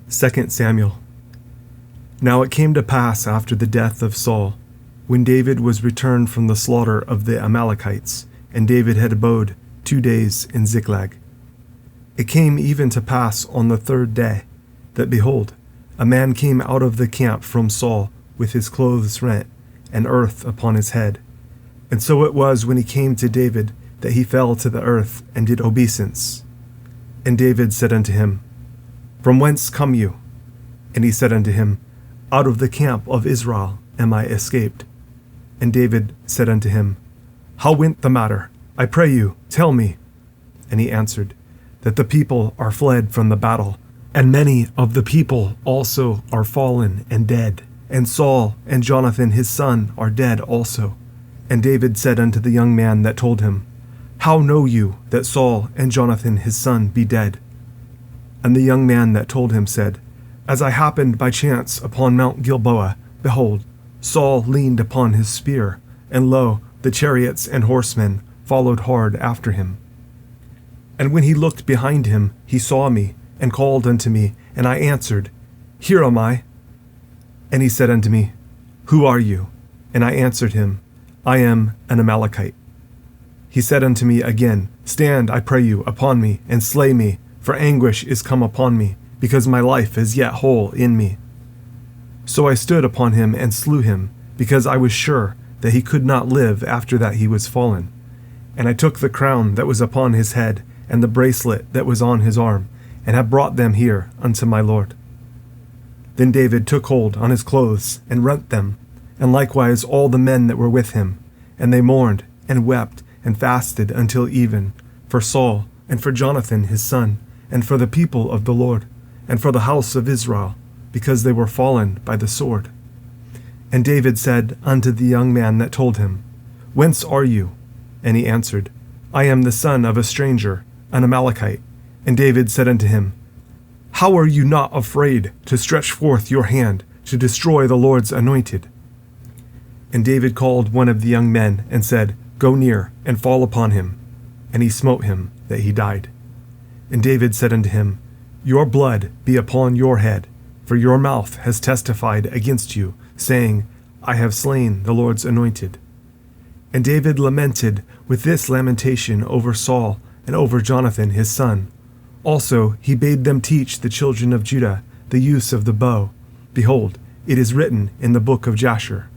2 Samuel. Now it came to pass after the death of Saul, when David was returned from the slaughter of the Amalekites, and David had abode 2 days in Ziklag. It came even to pass on the 3rd day, that behold, a man came out of the camp from Saul with his clothes rent, and earth upon his head. And so it was when he came to David, that he fell to the earth, and did obeisance. And David said unto him, From whence come you? And he said unto him, Out of the camp of Israel am I escaped. And David said unto him, How went the matter? I pray you, tell me. And he answered, That the people are fled from the battle, and many of the people also are fallen and dead. And Saul and Jonathan his son are dead also. And David said unto the young man that told him, How know you that Saul and Jonathan his son be dead? And the young man that told him said, As I happened by chance upon Mount Gilboa, behold, Saul leaned upon his spear, and lo, the chariots and horsemen followed hard after him. And when he looked behind him, he saw me, and called unto me, and I answered, Here am I. And he said unto me, Who are you? And I answered him, I am an Amalekite. He said unto me again, Stand, I pray you, upon me, and slay me, for anguish is come upon me, because my life is yet whole in me. So I stood upon him and slew him, because I was sure that he could not live after that he was fallen. And I took the crown that was upon his head, and the bracelet that was on his arm, and have brought them here unto my Lord. Then David took hold on his clothes, and rent them, and likewise all the men that were with him. And they mourned, and wept, and fasted until even, for Saul, and for Jonathan his son, and for the people of the Lord, and for the house of Israel, because they were fallen by the sword. And David said unto the young man that told him, Whence are you? And he answered, I am the son of a stranger, an Amalekite. And David said unto him, How are you not afraid to stretch forth your hand to destroy the Lord's anointed? And David called one of the young men, and said, Go near, and fall upon him. And he smote him, that he died. And David said unto him, Your blood be upon your head, for your mouth has testified against you, saying, I have slain the Lord's anointed. And David lamented with this lamentation over Saul and over Jonathan his son. Also he bade them teach the children of Judah the use of the bow. Behold, it is written in the book of Jasher,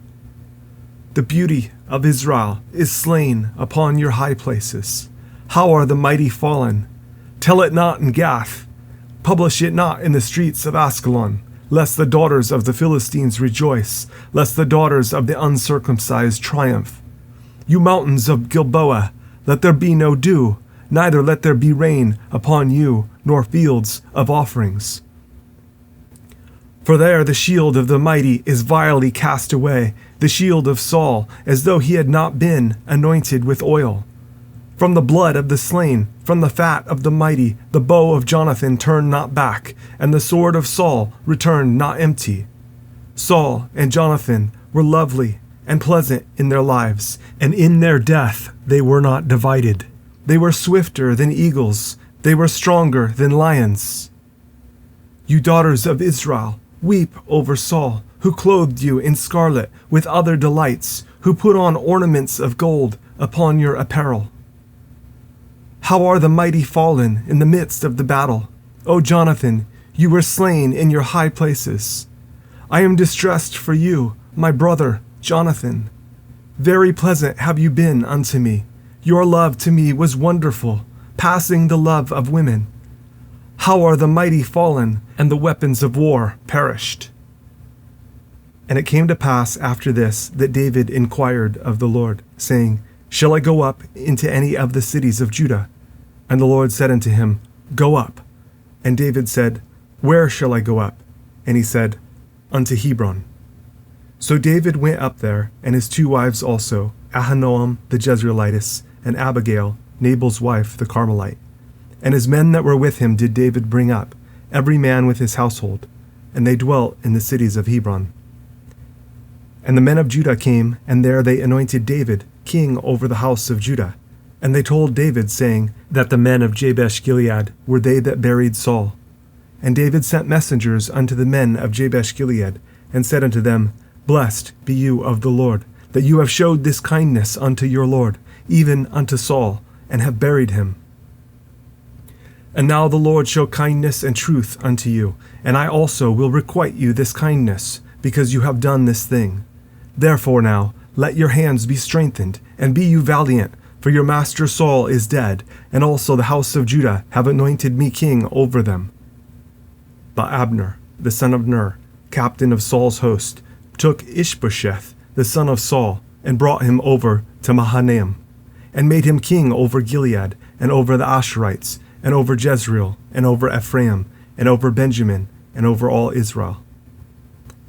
The beauty of Israel is slain upon your high places. How are the mighty fallen? Tell it not in Gath. Publish it not in the streets of Askelon, lest the daughters of the Philistines rejoice, lest the daughters of the uncircumcised triumph. You mountains of Gilboa, let there be no dew, neither let there be rain upon you, nor fields of offerings. For there the shield of the mighty is vilely cast away, the shield of Saul, as though he had not been anointed with oil. From the blood of the slain, from the fat of the mighty, the bow of Jonathan turned not back, and the sword of Saul returned not empty. Saul and Jonathan were lovely and pleasant in their lives, and in their death they were not divided. They were swifter than eagles, they were stronger than lions. You daughters of Israel, weep over Saul, who clothed you in scarlet with other delights, who put on ornaments of gold upon your apparel. How are the mighty fallen in the midst of the battle? O Jonathan, you were slain in your high places. I am distressed for you, my brother Jonathan. Very pleasant have you been unto me. Your love to me was wonderful, passing the love of women. How are the mighty fallen, and the weapons of war perished? And it came to pass after this that David inquired of the Lord, saying, Shall I go up into any of the cities of Judah? And the Lord said unto him, Go up. And David said, Where shall I go up? And he said, Unto Hebron. So David went up there, and his 2 wives also, Ahinoam the Jezreelitess, and Abigail, Nabal's wife, the Carmelite. And his men that were with him did David bring up, every man with his household, and they dwelt in the cities of Hebron. And the men of Judah came, and there they anointed David king over the house of Judah. And they told David, saying, that the men of Jabesh Gilead were they that buried Saul. And David sent messengers unto the men of Jabesh Gilead, and said unto them, Blessed be you of the Lord, that you have showed this kindness unto your Lord, even unto Saul, and have buried him. And now the Lord show kindness and truth unto you, and I also will requite you this kindness, because you have done this thing. Therefore now, let your hands be strengthened, and be you valiant, for your master Saul is dead, and also the house of Judah have anointed me king over them. But Abner, the son of Ner, captain of Saul's host, took Ishbosheth, the son of Saul, and brought him over to Mahanaim, and made him king over Gilead, and over the Asherites, and over Jezreel, and over Ephraim, and over Benjamin, and over all Israel.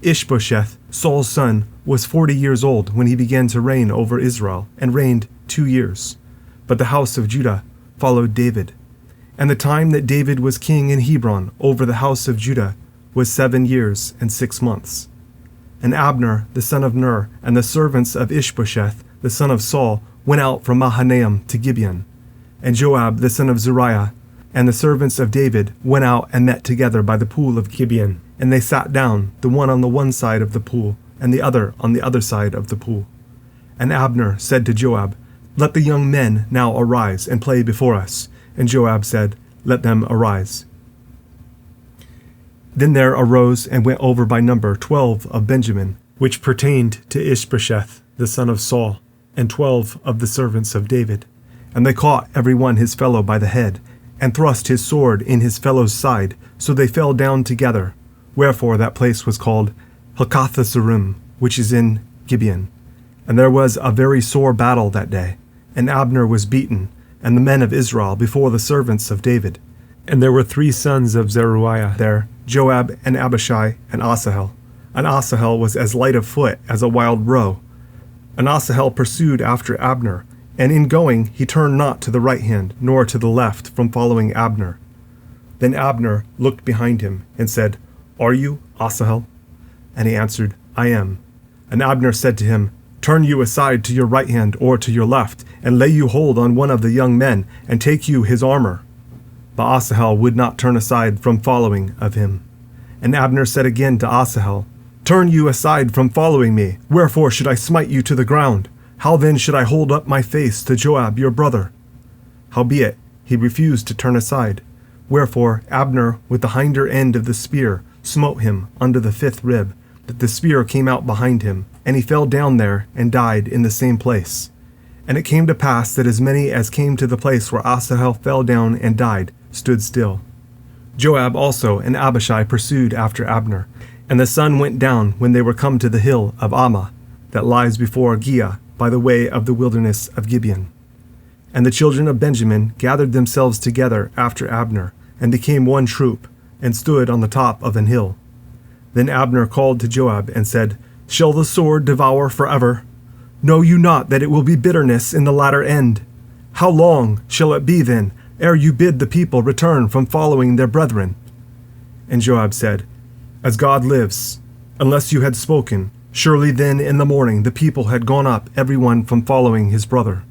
Ishbosheth, Saul's son, was 40 years old when he began to reign over Israel, and reigned 2 years. But the house of Judah followed David. And the time that David was king in Hebron over the house of Judah was 7 years and 6 months. And Abner, the son of Ner, and the servants of Ishbosheth, the son of Saul, went out from Mahanaim to Gibeon. And Joab, the son of Zeruiah, and the servants of David went out and met together by the pool of Gibeon. And they sat down, the one on the one side of the pool, and the other on the other side of the pool. And Abner said to Joab, Let the young men now arise and play before us. And Joab said, Let them arise. Then there arose and went over by number 12 of Benjamin, which pertained to Ishbosheth, the son of Saul, and 12 of the servants of David. And they caught every one his fellow by the head, and thrust his sword in his fellow's side, so they fell down together. Wherefore that place was called Helkathzerim, which is in Gibeon. And there was a very sore battle that day, and Abner was beaten, and the men of Israel before the servants of David. And there were 3 sons of Zeruiah there, Joab, and Abishai, and Asahel. And Asahel was as light of foot as a wild roe. And Asahel pursued after Abner, and in going he turned not to the right hand, nor to the left, from following Abner. Then Abner looked behind him, and said, Are you Asahel? And he answered, I am. And Abner said to him, Turn you aside to your right hand or to your left, and lay you hold on one of the young men, and take you his armor. But Asahel would not turn aside from following of him. And Abner said again to Asahel, Turn you aside from following me, wherefore should I smite you to the ground? How then should I hold up my face to Joab your brother? Howbeit he refused to turn aside. Wherefore Abner with the hinder end of the spear smote him under the 5th rib, that the spear came out behind him, and he fell down there and died in the same place. And it came to pass that as many as came to the place where Asahel fell down and died stood still. Joab also and Abishai pursued after Abner, and the sun went down when they were come to the hill of Ammah, that lies before Giah, by the way of the wilderness of Gibeon. And the children of Benjamin gathered themselves together after Abner, and became one troop, and stood on the top of an hill. Then Abner called to Joab, and said, Shall the sword devour forever? Know you not that it will be bitterness in the latter end? How long shall it be then, ere you bid the people return from following their brethren? And Joab said, As God lives, unless you had spoken, surely then in the morning the people had gone up every one from following his brother.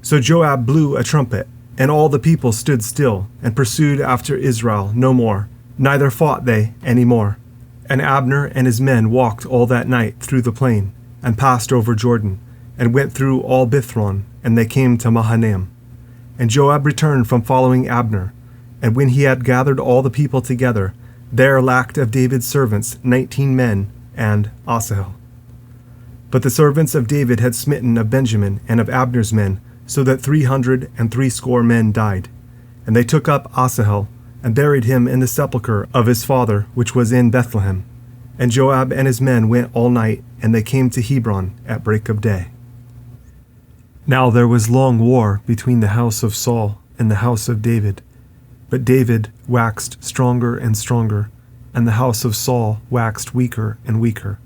So Joab blew a trumpet, and all the people stood still, and pursued after Israel no more, neither fought they any more. And Abner and his men walked all that night through the plain, and passed over Jordan, and went through all Bithron, and they came to Mahanaim. And Joab returned from following Abner, and when he had gathered all the people together, there lacked of David's servants 19 men, and Asahel. But the servants of David had smitten of Benjamin and of Abner's men, so that 360 men died. And they took up Asahel, and buried him in the sepulchre of his father, which was in Bethlehem. And Joab and his men went all night, and they came to Hebron at break of day. Now there was long war between the house of Saul and the house of David. But David waxed stronger and stronger, and the house of Saul waxed weaker and weaker.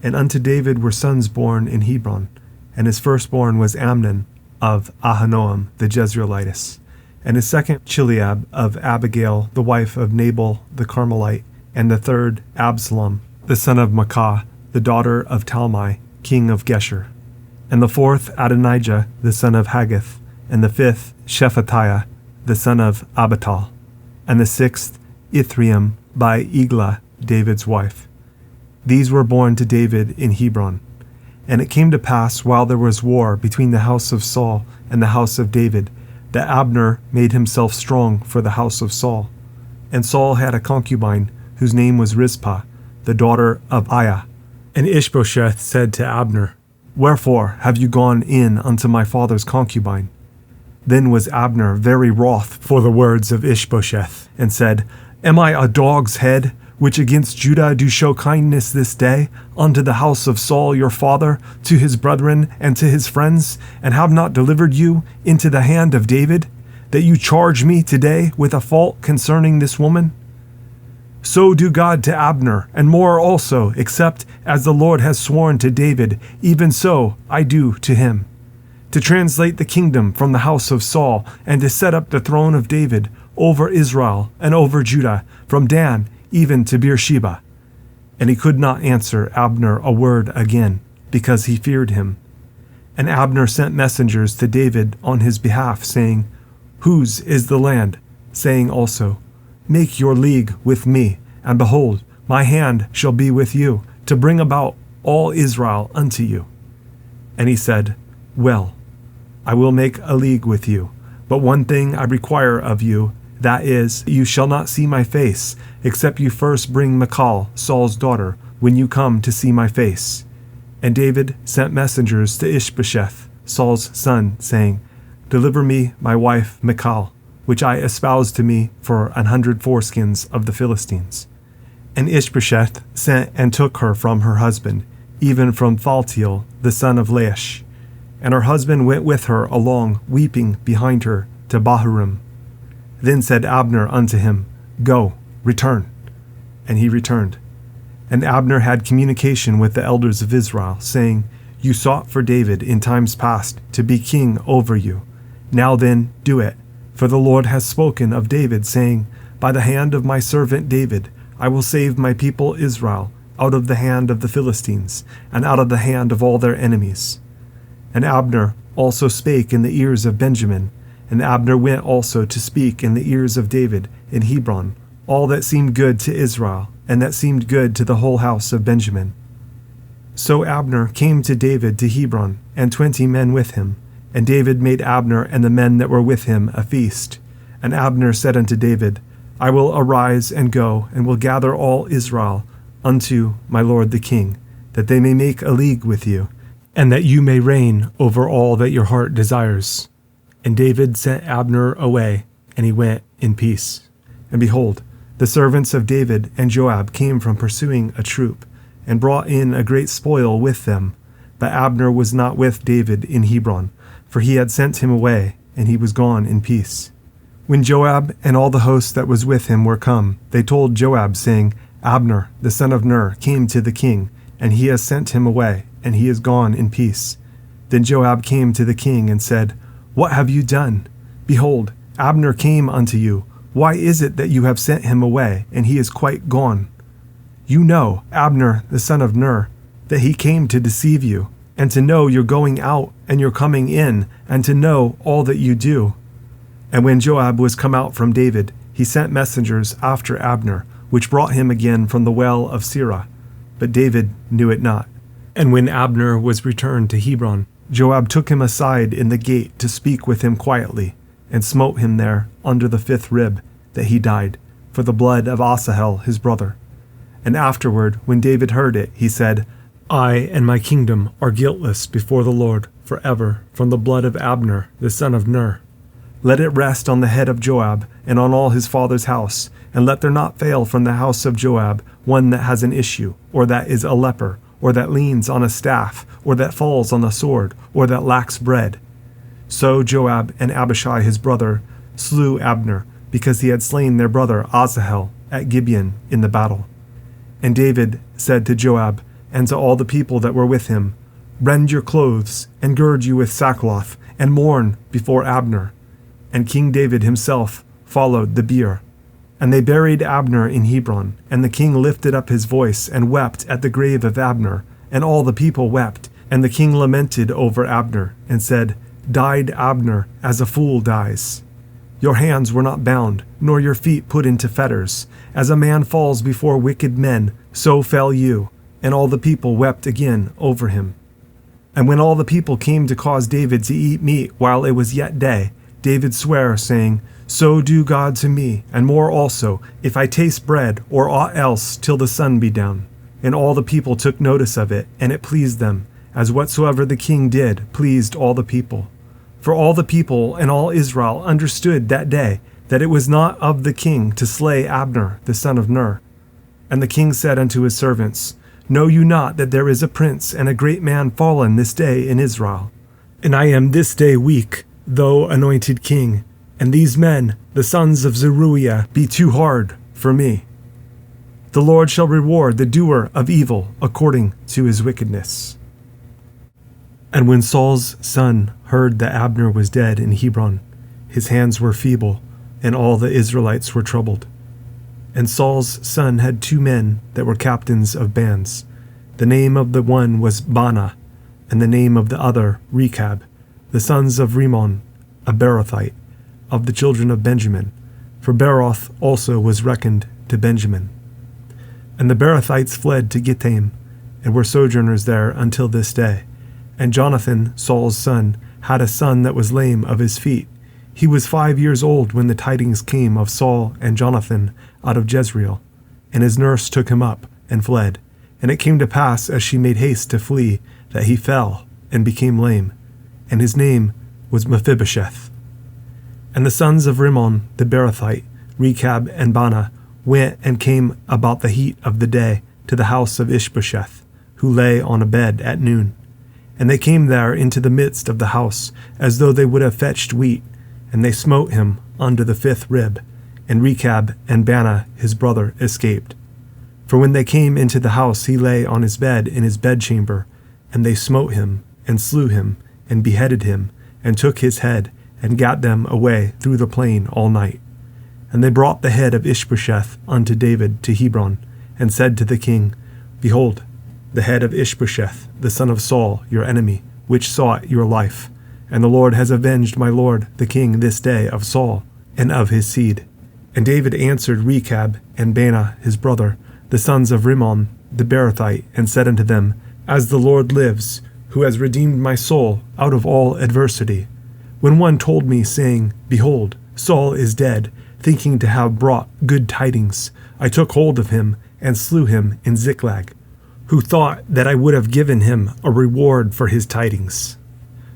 And unto David were sons born in Hebron, and his firstborn was Amnon of Ahinoam the Jezreelitess, and his second Chileab of Abigail the wife of Nabal the Carmelite, and the third Absalom the son of Maacah, the daughter of Talmai, king of Geshur, and the fourth Adonijah the son of Haggith, and the fifth Shephatiah the son of Abital, and the sixth Ithream by Eglah, David's wife. These were born to David in Hebron. And it came to pass, while there was war between the house of Saul and the house of David, that Abner made himself strong for the house of Saul. And Saul had a concubine, whose name was Rizpah, the daughter of Aiah. And Ishbosheth said to Abner, Wherefore have you gone in unto my father's concubine? Then was Abner very wroth for the words of Ishbosheth, and said, Am I a dog's head, which against Judah do show kindness this day, unto the house of Saul your father, to his brethren, and to his friends, and have not delivered you into the hand of David, that you charge me today with a fault concerning this woman? So do God to Abner, and more also, except as the Lord has sworn to David, even so I do to him, to translate the kingdom from the house of Saul, and to set up the throne of David over Israel and over Judah, from Dan even to Beersheba. And he could not answer Abner a word again, because he feared him. And Abner sent messengers to David on his behalf, saying, Whose is the land? Saying also, Make your league with me, and behold, my hand shall be with you, to bring about all Israel unto you. And he said, Well, I will make a league with you, but one thing I require of you, that is, you shall not see my face, except you first bring Michal, Saul's daughter, when you come to see my face. And David sent messengers to Ishbosheth, Saul's son, saying, Deliver me my wife Michal, which I espoused to me for 100 foreskins of the Philistines. And Ishbosheth sent and took her from her husband, even from Phaltiel, the son of Laish. And her husband went with her along, weeping behind her, to Bahurim. Then said Abner unto him, Go, return. And he returned. And Abner had communication with the elders of Israel, saying, You sought for David in times past to be king over you. Now then, do it. For the Lord has spoken of David, saying, By the hand of my servant David I will save my people Israel out of the hand of the Philistines, and out of the hand of all their enemies. And Abner also spake in the ears of Benjamin, and Abner went also to speak in the ears of David in Hebron, all that seemed good to Israel, and that seemed good to the whole house of Benjamin. So Abner came to David to Hebron, and 20 men with him. And David made Abner and the men that were with him a feast. And Abner said unto David, I will arise and go, and will gather all Israel unto my lord the king, that they may make a league with you, and that you may reign over all that your heart desires. And David sent Abner away, and he went in peace. And behold, the servants of David and Joab came from pursuing a troop, and brought in a great spoil with them. But Abner was not with David in Hebron, for he had sent him away, and he was gone in peace. When Joab and all the host that was with him were come, they told Joab, saying, Abner, the son of Ner, came to the king, and he has sent him away, and he is gone in peace. Then Joab came to the king and said, What have you done? Behold, Abner came unto you. Why is it that you have sent him away, and he is quite gone? You know, Abner, the son of Ner, that he came to deceive you, and to know your going out and your coming in, and to know all that you do. And when Joab was come out from David, he sent messengers after Abner, which brought him again from the well of Sirah. But David knew it not. And when Abner was returned to Hebron, Joab took him aside in the gate to speak with him quietly, and smote him there under the 5th rib, that he died, for the blood of Asahel his brother. And afterward, when David heard it, he said, I and my kingdom are guiltless before the Lord forever from the blood of Abner the son of Ner. Let it rest on the head of Joab and on all his father's house, and let there not fail from the house of Joab one that has an issue, or that is a leper, or that leans on a staff, or that falls on the sword, or that lacks bread. So Joab and Abishai his brother slew Abner, because he had slain their brother Asahel at Gibeon in the battle. And David said to Joab, and to all the people that were with him, Rend your clothes, and gird you with sackcloth, and mourn before Abner. And King David himself followed the bier. And they buried Abner in Hebron, and the king lifted up his voice, and wept at the grave of Abner, and all the people wept. And the king lamented over Abner, and said, Died Abner as a fool dies. Your hands were not bound, nor your feet put into fetters. As a man falls before wicked men, so fell you. And all the people wept again over him. And when all the people came to cause David to eat meat while it was yet day, David sware, saying, So do God to me, and more also, if I taste bread or aught else till the sun be down. And all the people took notice of it, and it pleased them, as whatsoever the king did pleased all the people. For all the people and all Israel understood that day that it was not of the king to slay Abner the son of Ner. And the king said unto his servants, Know you not that there is a prince and a great man fallen this day in Israel? And I am this day weak, though anointed king, and these men, the sons of Zeruiah, be too hard for me. The Lord shall reward the doer of evil according to his wickedness. And when Saul's son heard that Abner was dead in Hebron, his hands were feeble, and all the Israelites were troubled. And Saul's son had 2 men that were captains of bands. The name of the one was Baanah, and the name of the other Rechab, the sons of Rimmon, a Beerothite, of the children of Benjamin, for Beeroth also was reckoned to Benjamin. And the Beerothites fled to Gittaim, and were sojourners there until this day. And Jonathan, Saul's son, had a son that was lame of his feet. He was 5 years old when the tidings came of Saul and Jonathan out of Jezreel. And his nurse took him up and fled. And it came to pass, as she made haste to flee, that he fell and became lame. And his name was Mephibosheth. And the sons of Rimmon the Beerothite, Rechab and Baanah, went and came about the heat of the day to the house of Ishbosheth, who lay on a bed at noon. And they came there into the midst of the house, as though they would have fetched wheat, and they smote him under the 5th rib. And Rechab and Baanah his brother escaped. For when they came into the house, he lay on his bed in his bedchamber, and they smote him, and slew him, and beheaded him, and took his head, and gat them away through the plain all night. And they brought the head of Ishbosheth unto David to Hebron, and said to the king, Behold, the head of Ishbosheth, the son of Saul, your enemy, which sought your life. And the Lord has avenged my lord the king this day of Saul, and of his seed. And David answered Rechab and Baanah his brother, the sons of Rimmon the Beerothite, and said unto them, As the Lord lives, who has redeemed my soul out of all adversity, when one told me, saying, Behold, Saul is dead, thinking to have brought good tidings, I took hold of him, and slew him in Ziklag, who thought that I would have given him a reward for his tidings.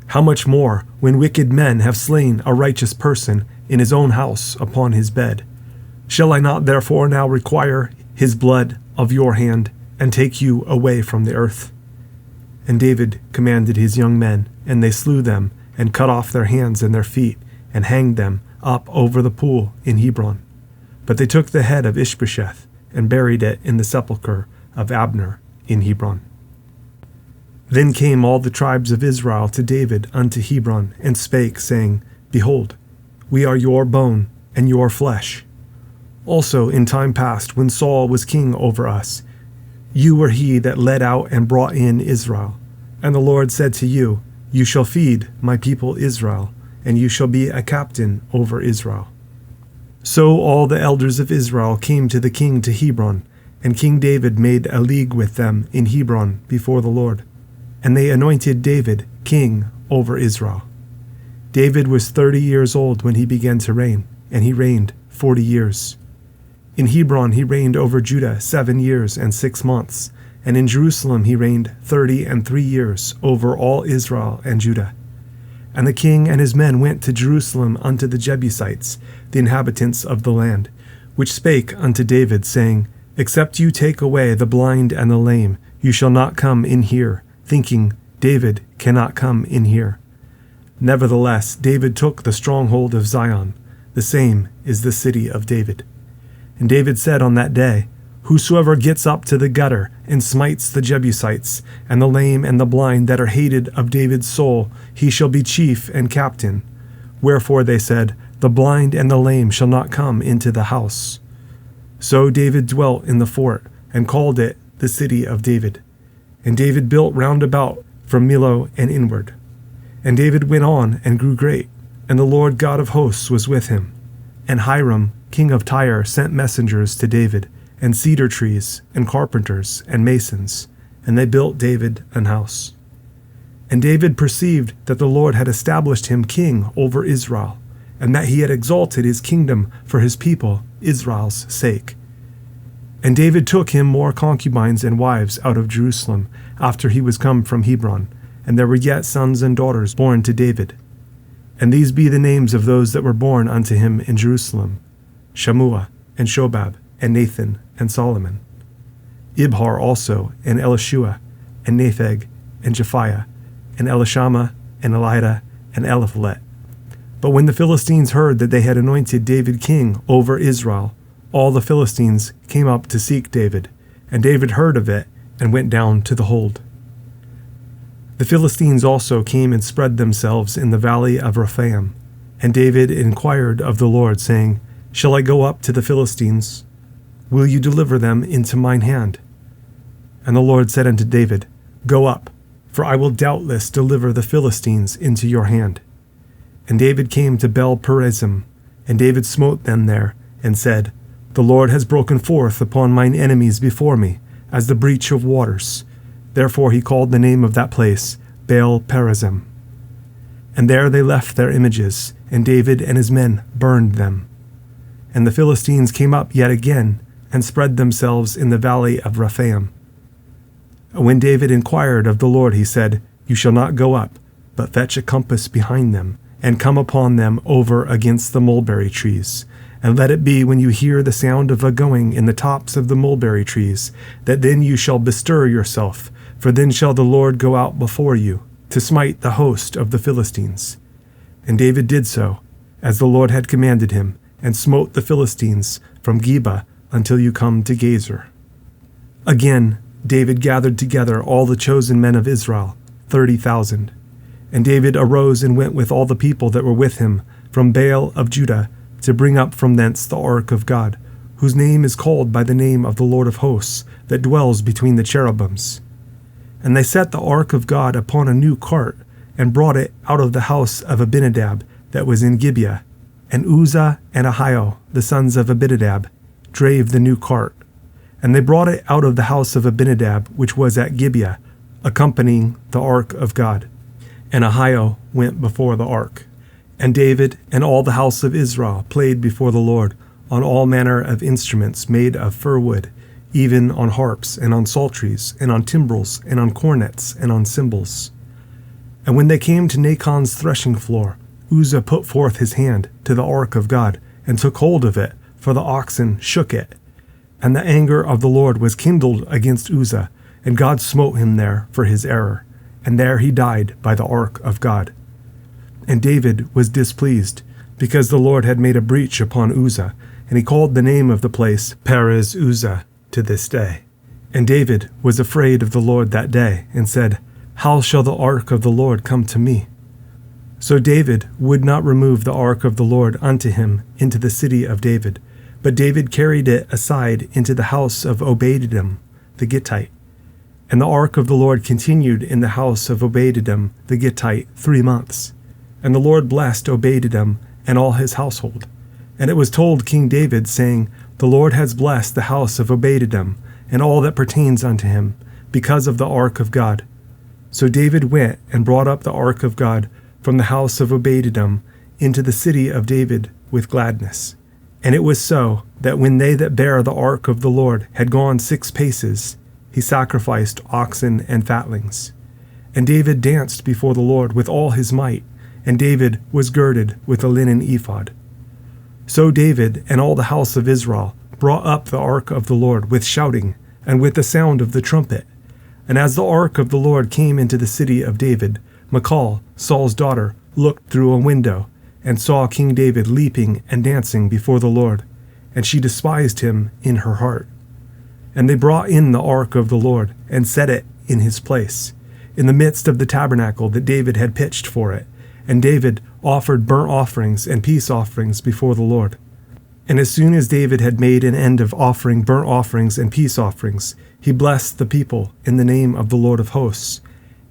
How much more, when wicked men have slain a righteous person in his own house upon his bed? Shall I not therefore now require his blood of your hand, and take you away from the earth? And David commanded his young men, and they slew them, and cut off their hands and their feet, and hanged them up over the pool in Hebron. But they took the head of Ishbosheth, and buried it in the sepulchre of Abner in Hebron. Then came all the tribes of Israel to David unto Hebron, and spake, saying, Behold, we are your bone and your flesh. Also in time past, when Saul was king over us, you were he that led out and brought in Israel. And the Lord said to you, You shall feed my people Israel, and you shall be a captain over Israel. So all the elders of Israel came to the king to Hebron, and King David made a league with them in Hebron before the Lord. And they anointed David king over Israel. David was 30 years old when he began to reign, and he reigned 40 years. In Hebron he reigned over Judah 7 years and 6 months, and in Jerusalem he reigned 33 years over all Israel and Judah. And the king and his men went to Jerusalem unto the Jebusites, the inhabitants of the land, which spake unto David, saying, Except you take away the blind and the lame, you shall not come in here, thinking, David cannot come in here. Nevertheless, David took the stronghold of Zion, the same is the city of David. And David said on that day, Whosoever gets up to the gutter and smites the Jebusites, and the lame and the blind that are hated of David's soul, he shall be chief and captain. Wherefore they said, The blind and the lame shall not come into the house. So David dwelt in the fort, and called it the city of David. And David built round about from Millo and inward. And David went on and grew great, and the Lord God of hosts was with him. And Hiram, king of Tyre, sent messengers to David, and cedar trees, and carpenters, and masons, and they built David an house. And David perceived that the Lord had established him king over Israel, and that he had exalted his kingdom for his people, Israel's sake. And David took him more concubines and wives out of Jerusalem, after he was come from Hebron, and there were yet sons and daughters born to David. And these be the names of those that were born unto him in Jerusalem: Shammua, and Shobab, and Nathan, and Solomon. Ibhar also, and Elishua, and Nepheg, and Japhiah, and Elishama, and Elida, and Eliphalet. But when the Philistines heard that they had anointed David king over Israel, all the Philistines came up to seek David, and David heard of it, and went down to the hold. The Philistines also came and spread themselves in the valley of Rephaim. And David inquired of the Lord, saying, Shall I go up to the Philistines? Will you deliver them into mine hand? And the Lord said unto David, Go up, for I will doubtless deliver the Philistines into your hand. And David came to Bel-perazim, and David smote them there, and said, The Lord has broken forth upon mine enemies before me, as the breach of waters. Therefore he called the name of that place Baal-perazim. And there they left their images, and David and his men burned them. And the Philistines came up yet again, and spread themselves in the valley of Rephaim. When David inquired of the Lord, he said, You shall not go up, but fetch a compass behind them, and come upon them over against the mulberry trees. And let it be, when you hear the sound of a going in the tops of the mulberry trees, that then you shall bestir yourself, for then shall the Lord go out before you, to smite the host of the Philistines. And David did so, as the Lord had commanded him, and smote the Philistines from Geba until you come to Gezer. Again David gathered together all the chosen men of Israel, 30,000. And David arose and went with all the people that were with him from Baal of Judah, to bring up from thence the ark of God, whose name is called by the name of the Lord of hosts, that dwells between the cherubims. And they set the ark of God upon a new cart, and brought it out of the house of Abinadab that was in Gibeah. And Uzzah and Ahio, the sons of Abinadab, drave the new cart. And they brought it out of the house of Abinadab, which was at Gibeah, accompanying the ark of God. And Ahio went before the ark. And David and all the house of Israel played before the Lord on all manner of instruments made of fir wood, even on harps, and on psalteries, and on timbrels, and on cornets, and on cymbals. And when they came to Nachon's threshing floor, Uzzah put forth his hand to the ark of God, and took hold of it, for the oxen shook it. And the anger of the Lord was kindled against Uzzah, and God smote him there for his error. And there he died by the ark of God. And David was displeased, because the Lord had made a breach upon Uzzah, and he called the name of the place Perez Uzzah to this day. And David was afraid of the Lord that day, and said, How shall the ark of the Lord come to me? So David would not remove the ark of the Lord unto him into the city of David, but David carried it aside into the house of Obed-edom the Gittite. And the ark of the Lord continued in the house of Obed-edom the Gittite 3 months. And the Lord blessed Obed-edom and all his household. And it was told King David, saying, The Lord has blessed the house of Obed-edom and all that pertains unto him, because of the ark of God. So David went and brought up the ark of God from the house of Obed-edom into the city of David with gladness. And it was so, that when they that bare the ark of the Lord had gone 6 paces, he sacrificed oxen and fatlings. And David danced before the Lord with all his might, and David was girded with a linen ephod. So David and all the house of Israel brought up the ark of the Lord with shouting, and with the sound of the trumpet. And as the ark of the Lord came into the city of David, Michal, Saul's daughter, looked through a window, and saw King David leaping and dancing before the Lord, and she despised him in her heart. And they brought in the ark of the Lord, and set it in his place, in the midst of the tabernacle that David had pitched for it. And David offered burnt offerings and peace offerings before the Lord. And as soon as David had made an end of offering burnt offerings and peace offerings, he blessed the people in the name of the Lord of hosts.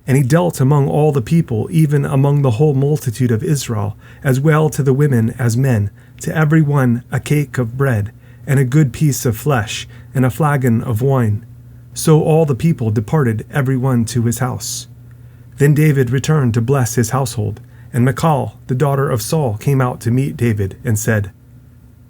And he dealt among all the people, even among the whole multitude of Israel, as well to the women as men, to every one a cake of bread, and a good piece of flesh, and a flagon of wine. So all the people departed every one to his house. Then David returned to bless his household, and Michal, the daughter of Saul, came out to meet David, and said,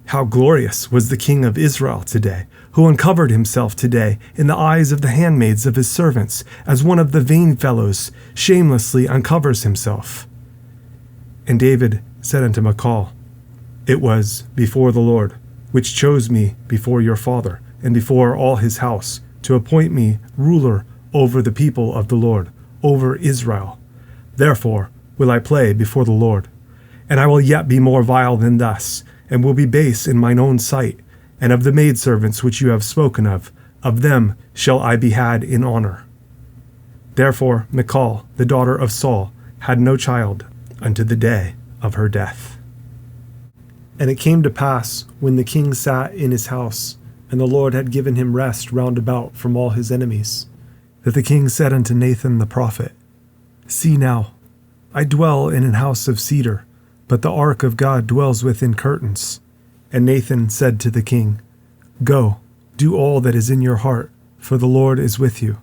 "How glorious was the king of Israel today, who uncovered himself today in the eyes of the handmaids of his servants, as one of the vain fellows shamelessly uncovers himself." And David said unto Michal, "It was before the Lord, which chose me before your father, and before all his house, to appoint me ruler over the people of the Lord, over Israel. Therefore will I play before the Lord. And I will yet be more vile than thus, and will be base in mine own sight. And of the maidservants which you have spoken of them shall I be had in honor." Therefore Michal, the daughter of Saul, had no child unto the day of her death. And it came to pass, when the king sat in his house, and the Lord had given him rest round about from all his enemies, that the king said unto Nathan the prophet, "See now, I dwell in an house of cedar, but the ark of God dwells within curtains." And Nathan said to the king, "Go, do all that is in your heart, for the Lord is with you."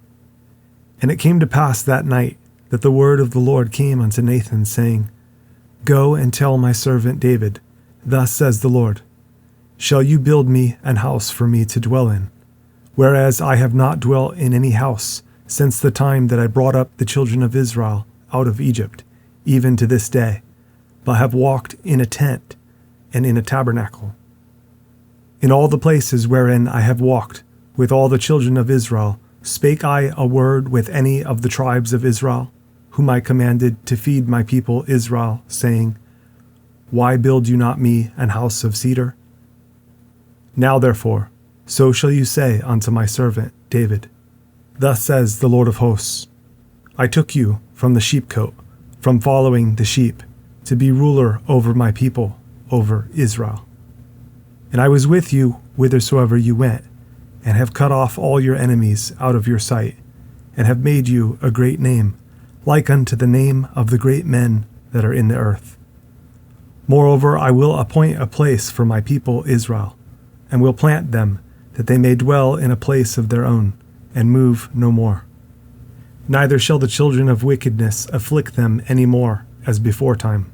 And it came to pass that night that the word of the Lord came unto Nathan, saying, "Go and tell my servant David, Thus says the Lord, Shall you build me an house for me to dwell in? Whereas I have not dwelt in any house since the time that I brought up the children of Israel out of Egypt, even to this day, but have walked in a tent and in a tabernacle. In all the places wherein I have walked with all the children of Israel, spake I a word with any of the tribes of Israel, whom I commanded to feed my people Israel, saying, Why build you not me an house of cedar? Now therefore, so shall you say unto my servant David, Thus says the Lord of hosts, I took you from the sheepcote, from following the sheep, to be ruler over my people, over Israel. And I was with you whithersoever you went, and have cut off all your enemies out of your sight, and have made you a great name, like unto the name of the great men that are in the earth. Moreover, I will appoint a place for my people Israel, and will plant them, that they may dwell in a place of their own, and move no more. Neither shall the children of wickedness afflict them any more, as beforetime.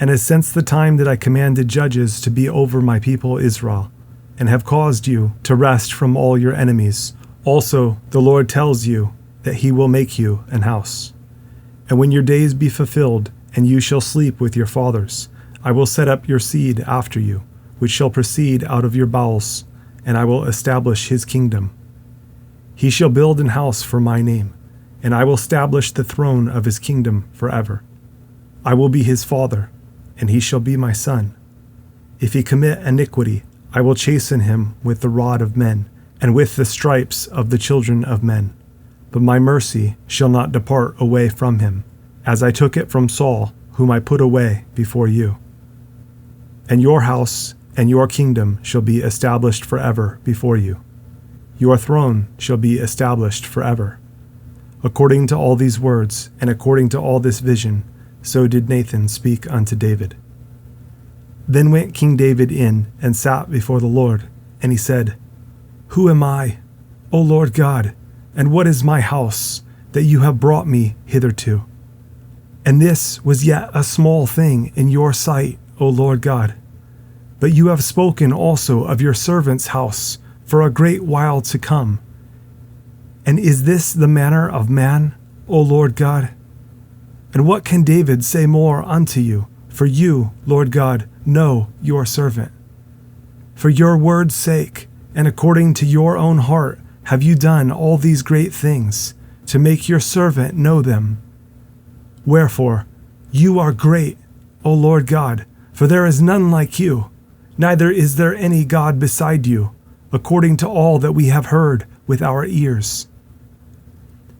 And as since the time that I commanded judges to be over my people Israel, and have caused you to rest from all your enemies, also the Lord tells you that he will make you an house. And when your days be fulfilled, and you shall sleep with your fathers, I will set up your seed after you, which shall proceed out of your bowels, and I will establish his kingdom. He shall build an house for my name, and I will establish the throne of his kingdom forever. I will be his father, and he shall be my son. If he commit iniquity, I will chasten him with the rod of men, and with the stripes of the children of men. But my mercy shall not depart away from him, as I took it from Saul, whom I put away before you. And your house and your kingdom shall be established forever before you. Your throne shall be established forever. According to all these words, and according to all this vision, so did Nathan speak unto David. Then went King David in, and sat before the Lord, and he said, Who am I, O Lord God, and what is my house, that you have brought me hitherto? And this was yet a small thing in your sight, O Lord God. But you have spoken also of your servant's house for a great while to come. And is this the manner of man, O Lord God? And what can David say more unto you? For you, Lord God, know your servant. For your word's sake, and according to your own heart, have you done all these great things, to make your servant know them. Wherefore, you are great, O Lord God, for there is none like you, neither is there any God beside you, according to all that we have heard with our ears.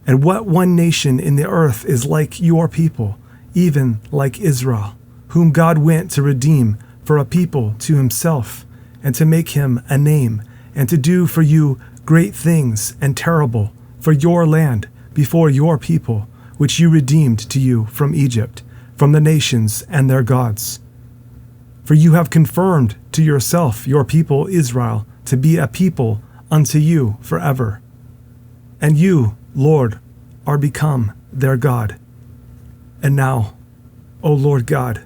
And what one nation in the earth is like your people, even like Israel, whom God went to redeem for a people to himself, and to make him a name, and to do for you great things and terrible for your land, before your people, which you redeemed to you from Egypt, from the nations and their gods. For you have confirmed to yourself your people Israel to be a people unto you forever. And you, Lord, are become their God. And now, O Lord God,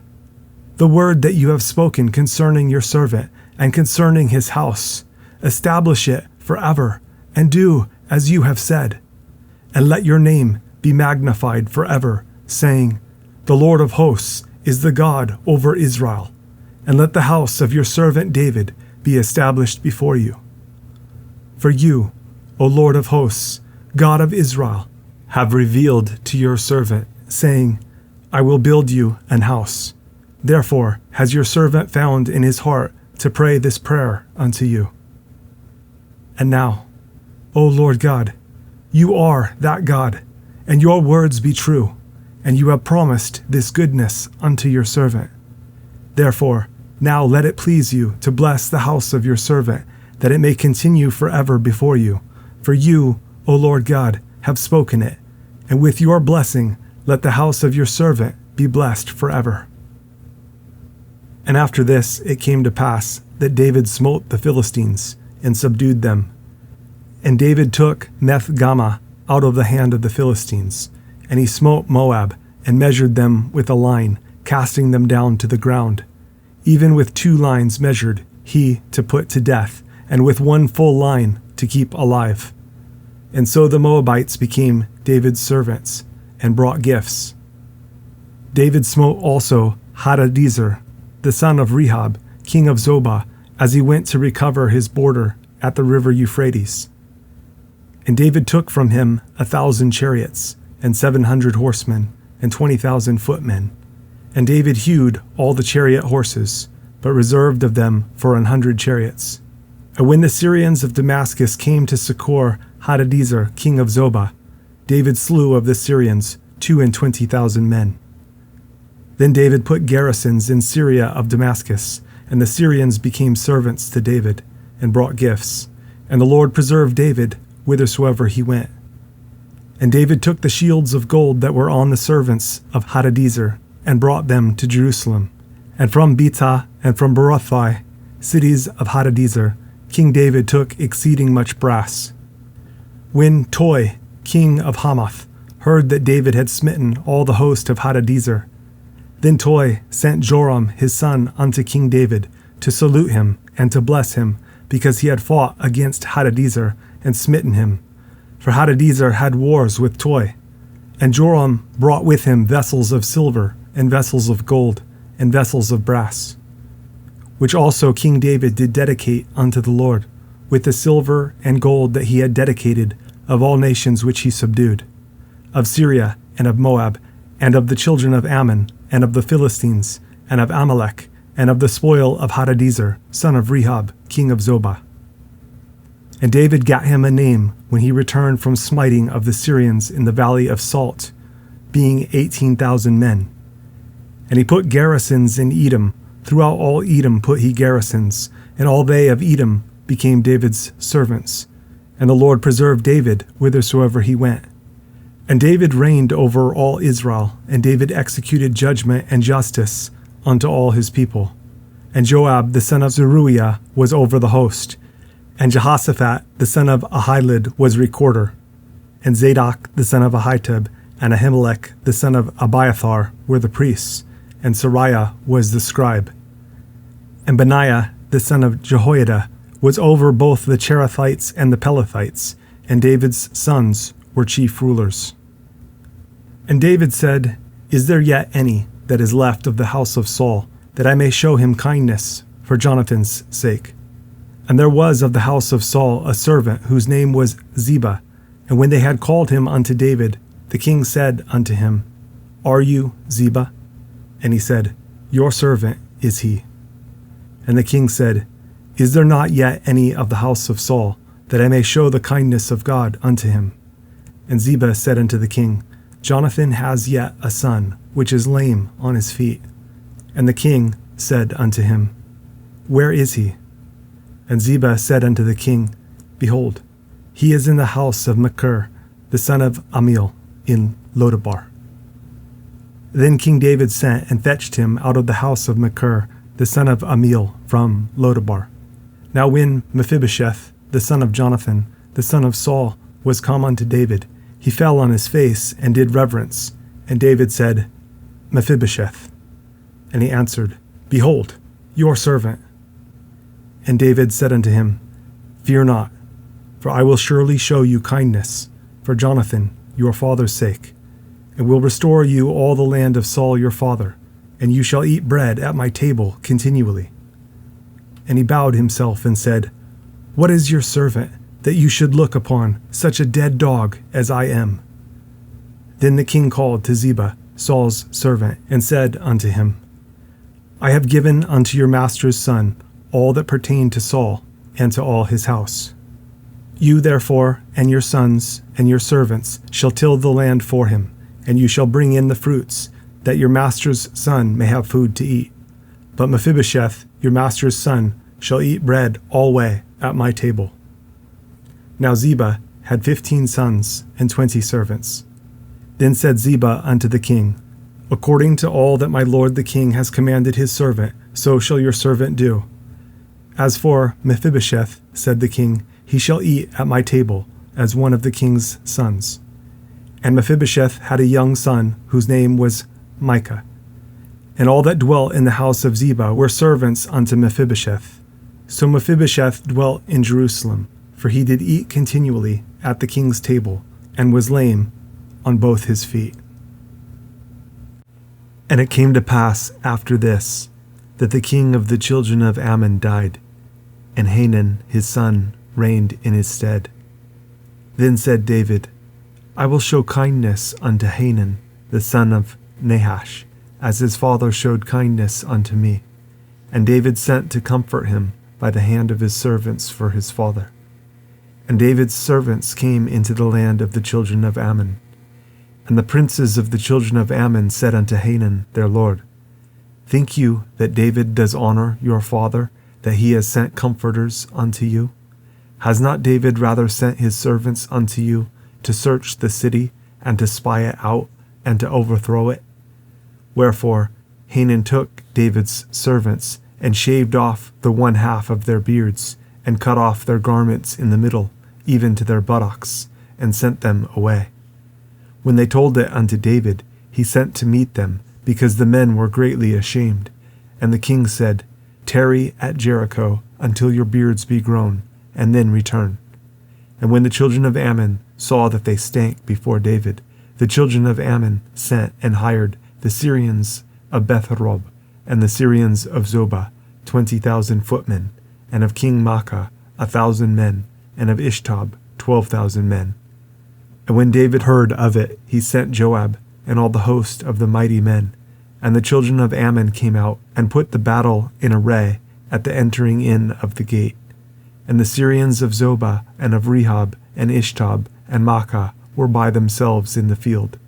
the word that you have spoken concerning your servant and concerning his house, establish it forever, and do as you have said. And let your name be magnified forever, saying, The Lord of hosts is the God over Israel. And let the house of your servant David be established before you. For you, O Lord of hosts, God of Israel, have revealed to your servant, saying, I will build you an house. Therefore has your servant found in his heart to pray this prayer unto you. And now, O Lord God, you are that God, and your words be true, and you have promised this goodness unto your servant. Therefore, now let it please you to bless the house of your servant, that it may continue forever before you. For you, O Lord God, have spoken it, and with your blessing let the house of your servant be blessed forever. And after this it came to pass that David smote the Philistines, and subdued them. And David took Meth-gammah out of the hand of the Philistines, and he smote Moab, and measured them with a line, casting them down to the ground. Even with 2 lines measured, he to put to death, and with 1 full line to keep alive. And so the Moabites became David's servants, and brought gifts. David smote also Hadadezer, the son of Rehob, king of Zobah, as he went to recover his border at the river Euphrates. And David took from him 1,000 chariots, and 700 horsemen, and 20,000 footmen. And David hewed all the chariot horses, but reserved of them for 100 chariots. And when the Syrians of Damascus came to succor Hadadezer, king of Zobah, David slew of the Syrians 22,000 men. Then David put garrisons in Syria of Damascus, and the Syrians became servants to David, and brought gifts. And the Lord preserved David whithersoever he went. And David took the shields of gold that were on the servants of Hadadezer, and brought them to Jerusalem. And from Betah and from Berothai, cities of Hadadezer, King David took exceeding much brass. When Toi, king of Hamath, heard that David had smitten all the host of Hadadezer, then Toi sent Joram his son unto King David to salute him and to bless him, because he had fought against Hadadezer and smitten him. For Hadadezer had wars with Toi. And Joram brought with him vessels of silver, and vessels of gold, and vessels of brass, which also King David did dedicate unto the Lord, with the silver and gold that he had dedicated of all nations which he subdued, of Syria, and of Moab, and of the children of Ammon, and of the Philistines, and of Amalek, and of the spoil of Hadadezer, son of Rehob, king of Zobah. And David gat him a name when he returned from smiting of the Syrians in the valley of Salt, being 18,000 men. And he put garrisons in Edom. Throughout all Edom put he garrisons, and all they of Edom became David's servants. And the Lord preserved David whithersoever he went. And David reigned over all Israel, and David executed judgment and justice unto all his people. And Joab the son of Zeruiah was over the host, and Jehoshaphat the son of Ahilud was recorder, and Zadok the son of Ahitub and Ahimelech the son of Abiathar were the priests, and Sariah was the scribe. And Benaiah the son of Jehoiada was over both the Cherethites and the Pelethites, and David's sons were chief rulers. And David said, Is there yet any that is left of the house of Saul, that I may show him kindness for Jonathan's sake? And there was of the house of Saul a servant whose name was Ziba. And when they had called him unto David, the king said unto him, Are you Ziba? And he said, Your servant is he. And the king said, Is there not yet any of the house of Saul, that I may show the kindness of God unto him? And Ziba said unto the king, Jonathan has yet a son, which is lame on his feet. And the king said unto him, Where is he? And Ziba said unto the king, Behold, he is in the house of Machir, the son of Amiel, in Lodabar. Then King David sent and fetched him out of the house of Machir, the son of Amiel, from Lodabar. Now when Mephibosheth, the son of Jonathan, the son of Saul, was come unto David, he fell on his face and did reverence. And David said, Mephibosheth. And he answered, Behold, your servant. And David said unto him, Fear not, for I will surely show you kindness, for Jonathan your father's sake, and will restore you all the land of Saul your father, and you shall eat bread at my table continually. And he bowed himself and said, What is your servant, that you should look upon such a dead dog as I am? Then the king called to Ziba, Saul's servant, and said unto him, I have given unto your master's son all that pertained to Saul and to all his house. You therefore and your sons and your servants shall till the land for him, and you shall bring in the fruits, that your master's son may have food to eat. But Mephibosheth, your master's son, shall eat bread alway at my table. Now Ziba had 15 sons and 20 servants. Then said Ziba unto the king, According to all that my lord the king has commanded his servant, so shall your servant do. As for Mephibosheth, said the king, he shall eat at my table, as one of the king's sons. And Mephibosheth had a young son, whose name was Micah. And all that dwelt in the house of Ziba were servants unto Mephibosheth. So Mephibosheth dwelt in Jerusalem, for he did eat continually at the king's table, and was lame on both his feet. And it came to pass after this, that the king of the children of Ammon died, and Hanun his son reigned in his stead. Then said David, I will show kindness unto Hanun the son of Nahash, as his father showed kindness unto me. And David sent to comfort him by the hand of his servants for his father. And David's servants came into the land of the children of Ammon. And the princes of the children of Ammon said unto Hanun their lord, Think you that David does honor your father, that he has sent comforters unto you? Has not David rather sent his servants unto you to search the city, and to spy it out, and to overthrow it? Wherefore Hanun took David's servants, and shaved off the one half of their beards, and cut off their garments in the middle, even to their buttocks, and sent them away. When they told it unto David, he sent to meet them, because the men were greatly ashamed. And the king said, Tarry at Jericho until your beards be grown, and then return. And when the children of Ammon saw that they stank before David, the children of Ammon sent and hired the Syrians of Beth-Rob, and the Syrians of Zobah, 20,000 footmen, and of King Maacah 1,000 men, and of Ishtob 12,000 men. And when David heard of it, he sent Joab and all the host of the mighty men. And the children of Ammon came out, and put the battle in array at the entering in of the gate. And the Syrians of Zobah, and of Rehob, and Ishtob, and Maacah were by themselves in the field.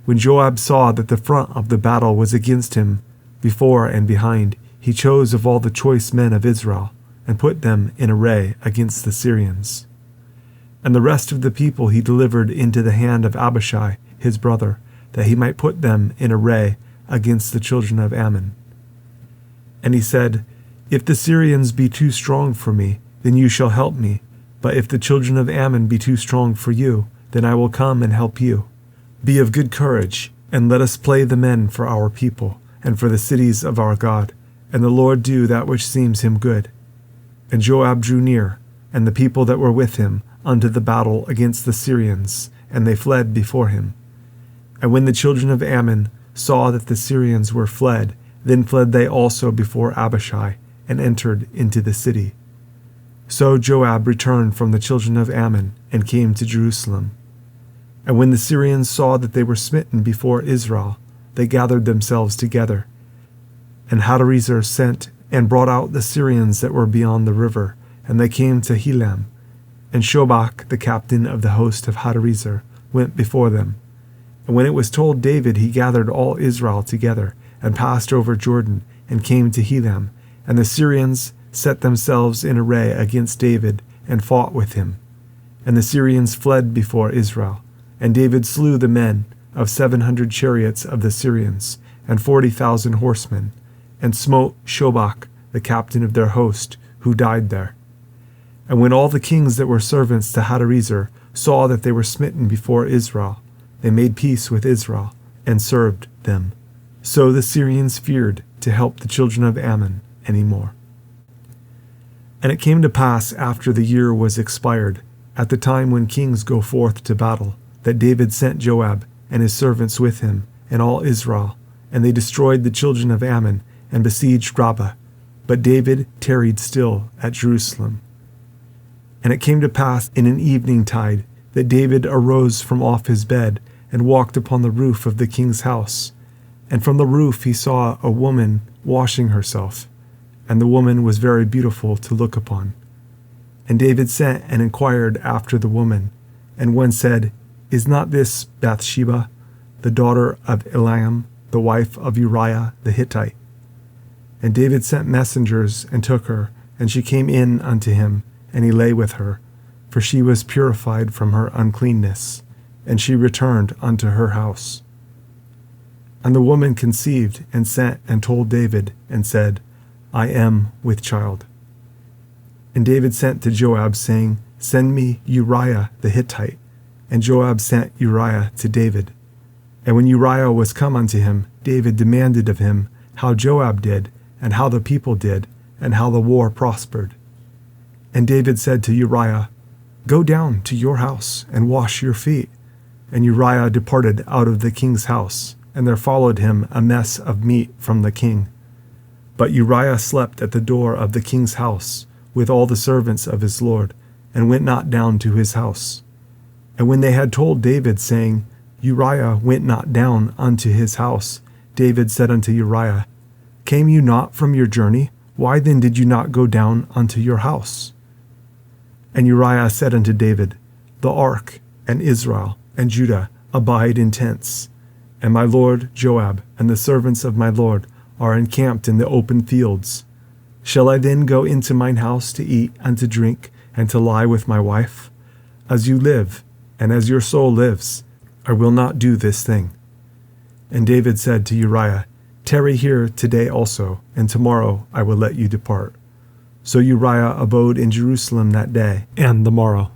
When Joab saw that the front of the battle was against him, before and behind, he chose of all the choice men of Israel, and put them in array against the Syrians. And the rest of the people he delivered into the hand of Abishai his brother, that he might put them in array against the children of Ammon. And he said, If the Syrians be too strong for me, then you shall help me. But if the children of Ammon be too strong for you, then I will come and help you. Be of good courage, and let us play the men for our people, and for the cities of our God, and the Lord do that which seems him good. And Joab drew near, and the people that were with him, unto the battle against the Syrians, and they fled before him. And when the children of Ammon saw that the Syrians were fled, then fled they also before Abishai, and entered into the city. So Joab returned from the children of Ammon, and came to Jerusalem. And when the Syrians saw that they were smitten before Israel, they gathered themselves together. And Hadarezer sent and brought out the Syrians that were beyond the river, and they came to Helam. And Shobach, the captain of the host of Hadarezer, went before them. And when it was told David, he gathered all Israel together, and passed over Jordan, and came to Helam. And the Syrians set themselves in array against David, and fought with him. And the Syrians fled before Israel. And David slew the men of 700 chariots of the Syrians, and 40,000 horsemen, and smote Shobach, the captain of their host, who died there. And when all the kings that were servants to Hadarezer saw that they were smitten before Israel, they made peace with Israel, and served them. So the Syrians feared to help the children of Ammon any more. And it came to pass after the year was expired, at the time when kings go forth to battle, that David sent Joab and his servants with him, and all Israel, and they destroyed the children of Ammon, and besieged Rabbah. But David tarried still at Jerusalem. And it came to pass in an evening tide, that David arose from off his bed, and walked upon the roof of the king's house. And from the roof he saw a woman washing herself, and the woman was very beautiful to look upon. And David sent and inquired after the woman. And one said, Is not this Bathsheba, the daughter of Eliam, the wife of Uriah the Hittite? And David sent messengers and took her, and she came in unto him, and he lay with her, for she was purified from her uncleanness, and she returned unto her house. And the woman conceived, and sent and told David, and said, I am with child. And David sent to Joab, saying, Send me Uriah the Hittite. And Joab sent Uriah to David. And when Uriah was come unto him, David demanded of him how Joab did, and how the people did, and how the war prospered. And David said to Uriah, Go down to your house, and wash your feet. And Uriah departed out of the king's house, and there followed him a mess of meat from the king. But Uriah slept at the door of the king's house, with all the servants of his lord, and went not down to his house. And when they had told David, saying, Uriah went not down unto his house, David said unto Uriah, Came you not from your journey? Why then did you not go down unto your house? And Uriah said unto David, The ark, and Israel, and Judah abide in tents, and my lord Joab, and the servants of my lord, are encamped in the open fields. Shall I then go into mine house to eat and to drink, and to lie with my wife? As you live, and as your soul lives, I will not do this thing. And David said to Uriah, Tarry here today also, and tomorrow I will let you depart. So Uriah abode in Jerusalem that day and the morrow.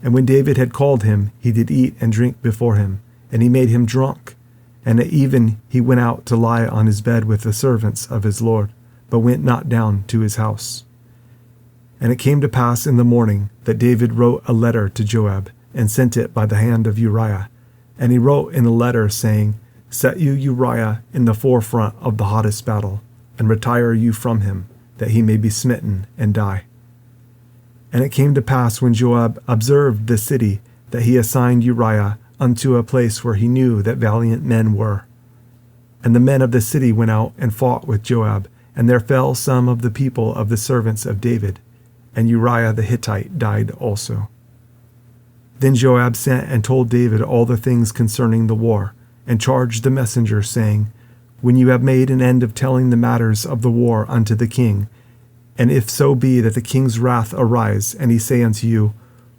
And when David had called him, he did eat and drink before him, and he made him drunk. And at even he went out to lie on his bed with the servants of his lord, but went not down to his house. And it came to pass in the morning that David wrote a letter to Joab, and sent it by the hand of Uriah. And he wrote in the letter, saying, Set you Uriah in the forefront of the hottest battle, and retire you from him, that he may be smitten and die. And it came to pass when Joab observed the city, that he assigned Uriah unto a place where he knew that valiant men were. And the men of the city went out and fought with Joab, and there fell some of the people of the servants of David, and Uriah the Hittite died also. Then Joab sent and told David all the things concerning the war, and charged the messenger, saying, When you have made an end of telling the matters of the war unto the king, and if so be that the king's wrath arise, and he say unto you,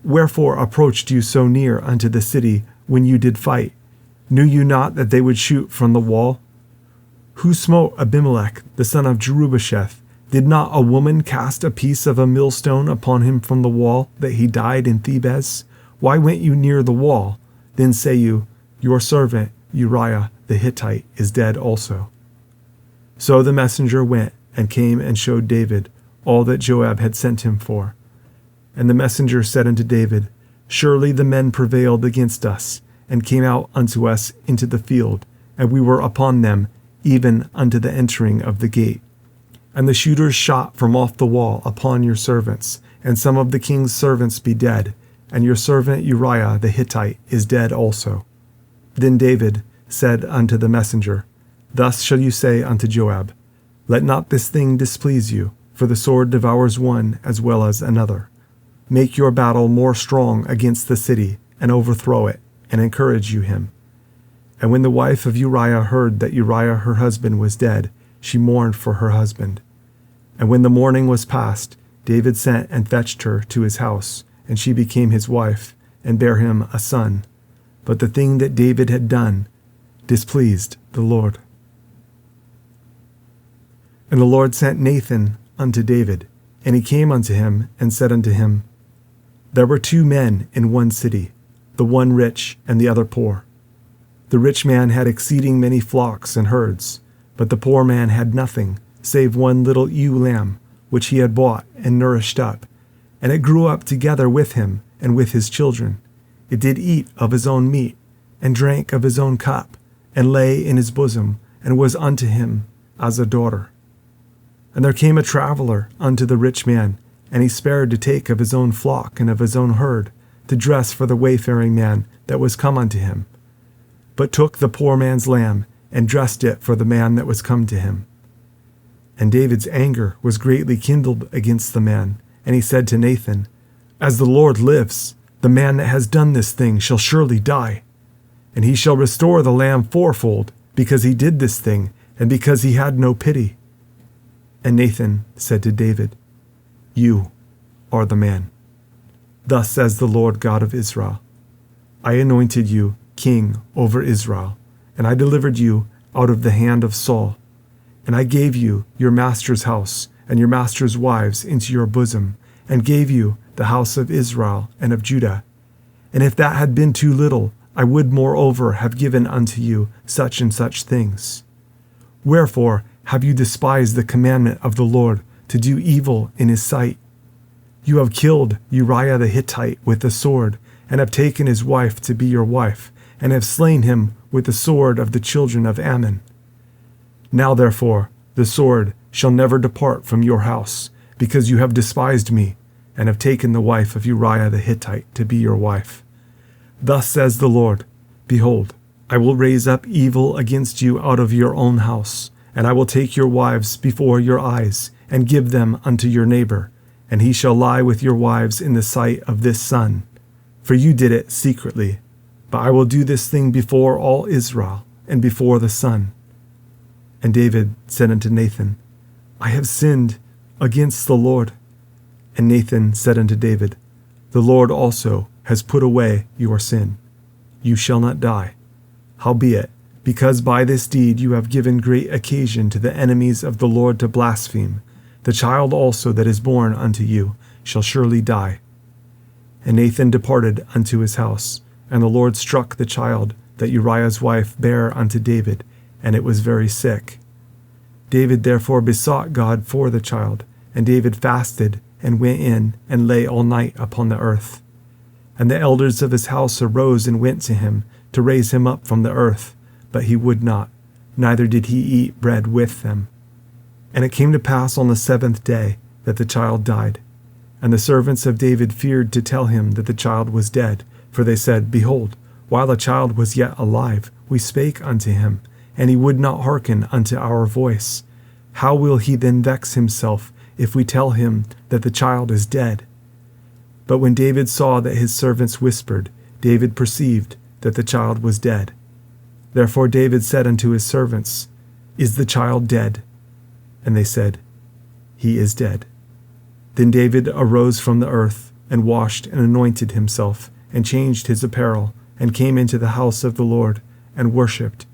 Wherefore approached you so near unto the city when you did fight? Knew you not that they would shoot from the wall? Who smote Abimelech, the son of Jerubbesheth? Did not a woman cast a piece of a millstone upon him from the wall, that he died in Thebez? Why went you near the wall? Then say you, Your servant Uriah the Hittite is dead also. So the messenger went, and came and showed David all that Joab had sent him for. And the messenger said unto David, Surely the men prevailed against us, and came out unto us into the field, and we were upon them, even unto the entering of the gate. And the shooters shot from off the wall upon your servants, and some of the king's servants be dead, and your servant Uriah the Hittite is dead also. Then David said unto the messenger, Thus shall you say unto Joab, Let not this thing displease you, for the sword devours one as well as another. Make your battle more strong against the city, and overthrow it, and encourage you him. And when the wife of Uriah heard that Uriah her husband was dead, she mourned for her husband. And when the morning was past, David sent and fetched her to his house, and she became his wife, and bare him a son. But the thing that David had done displeased the Lord. And the Lord sent Nathan unto David, and he came unto him, and said unto him, There were 2 men in one city, the one rich and the other poor. The rich man had exceeding many flocks and herds, but the poor man had nothing, save one little ewe lamb, which he had bought and nourished up. And it grew up together with him and with his children. It did eat of his own meat, and drank of his own cup, and lay in his bosom, and was unto him as a daughter. And there came a traveler unto the rich man, and he spared to take of his own flock and of his own herd, to dress for the wayfaring man that was come unto him, but took the poor man's lamb, and dressed it for the man that was come to him. And David's anger was greatly kindled against the man, and he said to Nathan, As the Lord lives, the man that has done this thing shall surely die. And he shall restore the lamb 4-fold, because he did this thing, and because he had no pity. And Nathan said to David, You are the man. Thus says the Lord God of Israel, I anointed you king over Israel, and I delivered you out of the hand of Saul. And I gave you your master's house and your master's wives into your bosom, and gave you the house of Israel and of Judah. And if that had been too little, I would moreover have given unto you such and such things. Wherefore have you despised the commandment of the Lord, to do evil in his sight? You have killed Uriah the Hittite with the sword, and have taken his wife to be your wife, and have slain him with the sword of the children of Ammon. Now therefore the sword shall never depart from your house, because you have despised me, and have taken the wife of Uriah the Hittite to be your wife. Thus says the Lord, Behold, I will raise up evil against you out of your own house, and I will take your wives before your eyes, and give them unto your neighbor, and he shall lie with your wives in the sight of this sun. For you did it secretly, but I will do this thing before all Israel, and before the sun. And David said unto Nathan, I have sinned against the Lord. And Nathan said unto David, The Lord also has put away your sin. You shall not die. Howbeit, because by this deed you have given great occasion to the enemies of the Lord to blaspheme, the child also that is born unto you shall surely die. And Nathan departed unto his house, and the Lord struck the child that Uriah's wife bare unto David, and it was very sick. David therefore besought God for the child, and David fasted, and went in, and lay all night upon the earth. And the elders of his house arose and went to him, to raise him up from the earth, but he would not, neither did he eat bread with them. And it came to pass on the 7th day that the child died. And the servants of David feared to tell him that the child was dead, for they said, Behold, while the child was yet alive, we spake unto him, and he would not hearken unto our voice. How will he then vex himself, if we tell him that the child is dead? But when David saw that his servants whispered, David perceived that the child was dead. Therefore David said unto his servants, Is the child dead? And they said, He is dead. Then David arose from the earth, and washed and anointed himself, and changed his apparel, and came into the house of the Lord, and worshipped.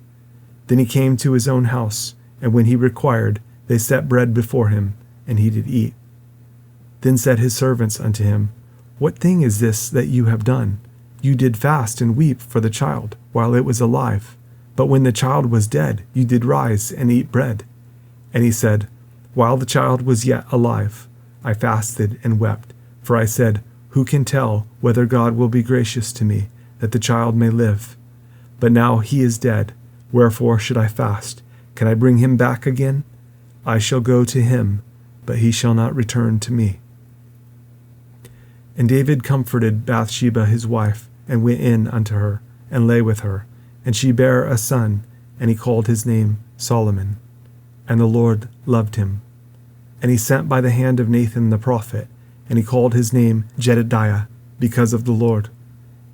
Then he came to his own house, and when he required, they set bread before him, and he did eat. Then said his servants unto him, What thing is this that you have done? You did fast and weep for the child, while it was alive. But when the child was dead, you did rise and eat bread. And he said, While the child was yet alive, I fasted and wept, for I said, Who can tell whether God will be gracious to me, that the child may live? But now he is dead, wherefore should I fast? Can I bring him back again? I shall go to him, but he shall not return to me. And David comforted Bathsheba his wife, and went in unto her, and lay with her. And she bare a son, and he called his name Solomon. And the Lord loved him. And he sent by the hand of Nathan the prophet, and he called his name Jedediah, because of the Lord.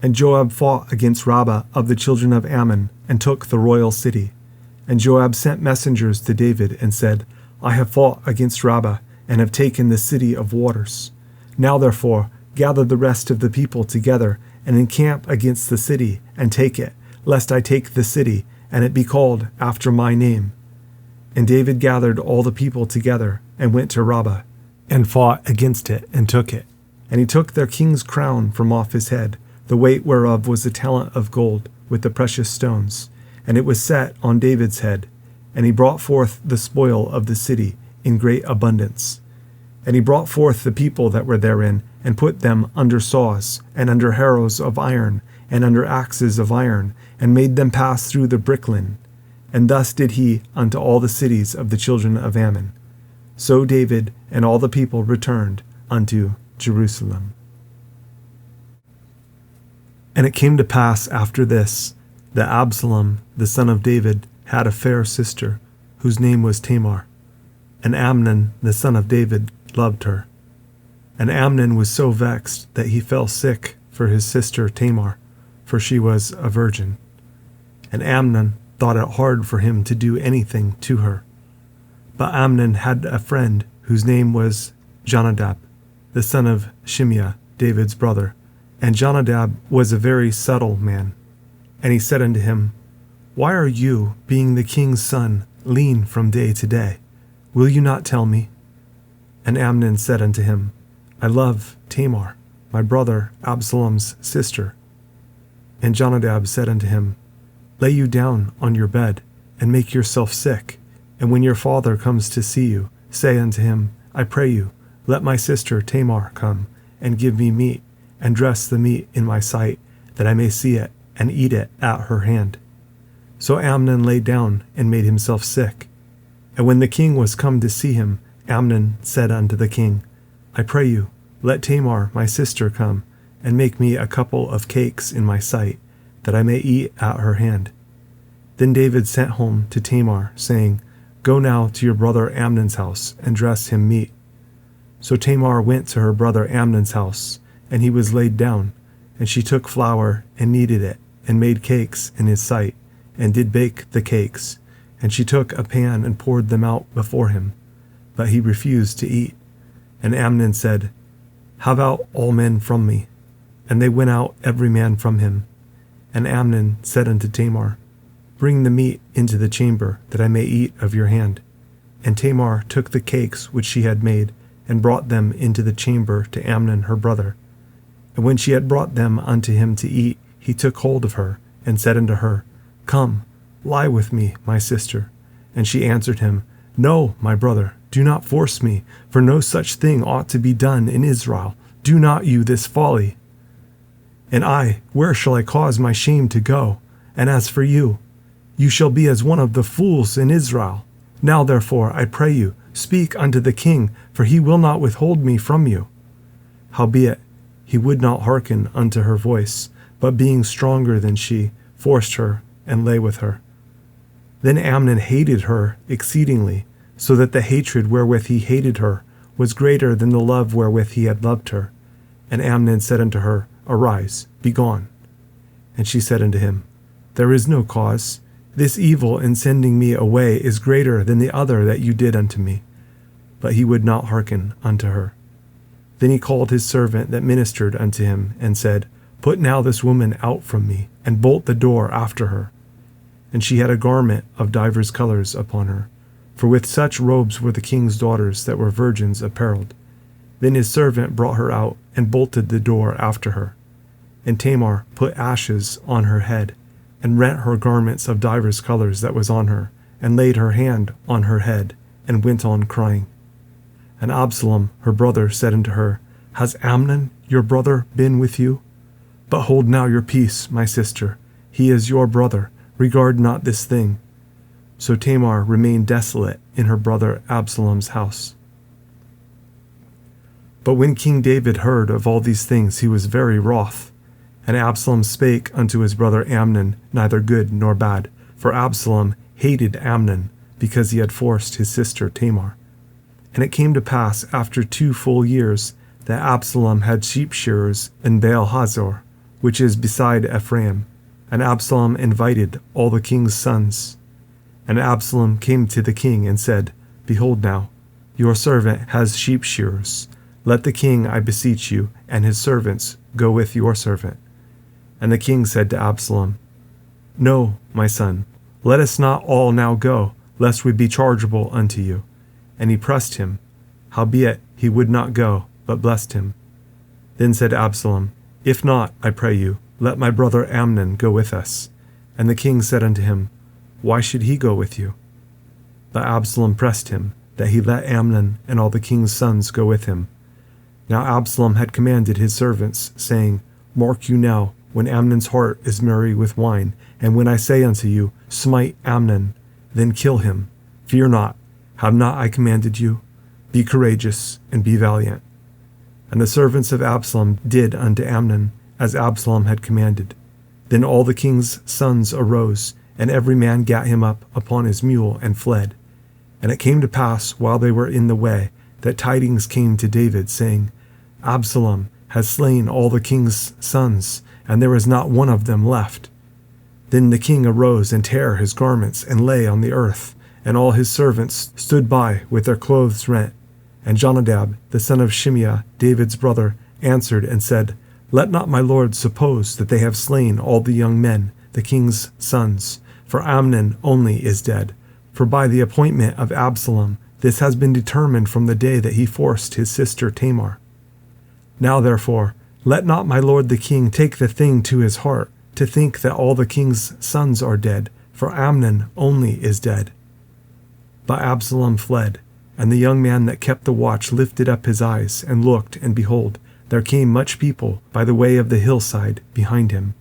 And Joab fought against Rabbah of the children of Ammon, and took the royal city. And Joab sent messengers to David, and said, I have fought against Rabbah, and have taken the city of waters. Now therefore gather the rest of the people together, and encamp against the city, and take it, lest I take the city, and it be called after my name. And David gathered all the people together, and went to Rabbah, and fought against it, and took it. And he took their king's crown from off his head, the weight whereof was a talent of gold, with the precious stones. And it was set on David's head. And he brought forth the spoil of the city in great abundance. And he brought forth the people that were therein, and put them under saws, and under harrows of iron, and under axes of iron, and made them pass through the bricklin. And thus did he unto all the cities of the children of Ammon. So David and all the people returned unto Jerusalem. And it came to pass after this, that Absalom the son of David had a fair sister, whose name was Tamar. And Amnon the son of David loved her. And Amnon was so vexed that he fell sick for his sister Tamar, for she was a virgin. And Amnon thought it hard for him to do anything to her. But Amnon had a friend whose name was Jonadab, the son of Shimeah, David's brother. And Jonadab was a very subtle man. And he said unto him, Why are you, being the king's son, lean from day to day? Will you not tell me? And Amnon said unto him, I love Tamar, my brother Absalom's sister. And Jonadab said unto him, Lay you down on your bed, and make yourself sick. And when your father comes to see you, say unto him, I pray you, let my sister Tamar come, and give me meat, and dress the meat in my sight, that I may see it, and eat it at her hand. So Amnon lay down, and made himself sick. And when the king was come to see him, Amnon said unto the king, I pray you, let Tamar my sister come, and make me a couple of cakes in my sight, that I may eat at her hand. Then David sent home to Tamar, saying, Go now to your brother Amnon's house, and dress him meat. So Tamar went to her brother Amnon's house, and he was laid down, and she took flour, and kneaded it, and made cakes in his sight, and did bake the cakes. And she took a pan, and poured them out before him. But he refused to eat. And Amnon said, Have out all men from me. And they went out every man from him. And Amnon said unto Tamar, Bring the meat into the chamber, that I may eat of your hand. And Tamar took the cakes which she had made, and brought them into the chamber to Amnon her brother. And when she had brought them unto him to eat, he took hold of her, and said unto her, Come, lie with me, my sister. And she answered him, No, my brother, do not force me, for no such thing ought to be done in Israel. Do not you this folly. And I, where shall I cause my shame to go? And as for you, you shall be as one of the fools in Israel. Now therefore, I pray you, speak unto the king, for he will not withhold me from you. Howbeit, he would not hearken unto her voice, but being stronger than she, forced her, and lay with her. Then Amnon hated her exceedingly, so that the hatred wherewith he hated her was greater than the love wherewith he had loved her. And Amnon said unto her, Arise, be gone. And she said unto him, There is no cause. This evil in sending me away is greater than the other that you did unto me. But he would not hearken unto her. Then he called his servant that ministered unto him, and said, Put now this woman out from me, and bolt the door after her. And she had a garment of divers colors upon her, for with such robes were the king's daughters that were virgins apparelled. Then his servant brought her out, and bolted the door after her. And Tamar put ashes on her head, and rent her garments of divers colors that was on her, and laid her hand on her head, and went on crying. And Absalom her brother said unto her, Has Amnon your brother been with you? But hold now your peace, my sister. He is your brother. Regard not this thing. So Tamar remained desolate in her brother Absalom's house. But when King David heard of all these things, he was very wroth. And Absalom spake unto his brother Amnon neither good nor bad, for Absalom hated Amnon, because he had forced his sister Tamar. And it came to pass after 2 full years that Absalom had sheep shearers in Baal-hazor, which is beside Ephraim. And Absalom invited all the king's sons. And Absalom came to the king and said, Behold now, your servant has sheep shearers. Let the king, I beseech you, and his servants go with your servant. And the king said to Absalom, No, my son, let us not all now go, lest we be chargeable unto you. And he pressed him. Howbeit he would not go, but blessed him. Then said Absalom, If not, I pray you, let my brother Amnon go with us. And the king said unto him, Why should he go with you? But Absalom pressed him, that he let Amnon and all the king's sons go with him. Now Absalom had commanded his servants, saying, Mark you now, when Amnon's heart is merry with wine, and when I say unto you, Smite Amnon, then kill him. Fear not, have not I commanded you? Be courageous, and be valiant. And the servants of Absalom did unto Amnon, as Absalom had commanded. Then all the king's sons arose, and every man gat him up upon his mule, and fled. And it came to pass, while they were in the way, that tidings came to David, saying, Absalom has slain all the king's sons, and there is not one of them left. Then the king arose and tare his garments, and lay on the earth, and all his servants stood by with their clothes rent. And Jonadab, the son of Shimeah, David's brother, answered and said, Let not my lord suppose that they have slain all the young men, the king's sons, for Amnon only is dead. For by the appointment of Absalom, this has been determined from the day that he forced his sister Tamar. Now therefore, let not my lord the king take the thing to his heart, to think that all the king's sons are dead, for Amnon only is dead. But Absalom fled, and the young man that kept the watch lifted up his eyes, and looked, and behold, there came much people by the way of the hillside behind him.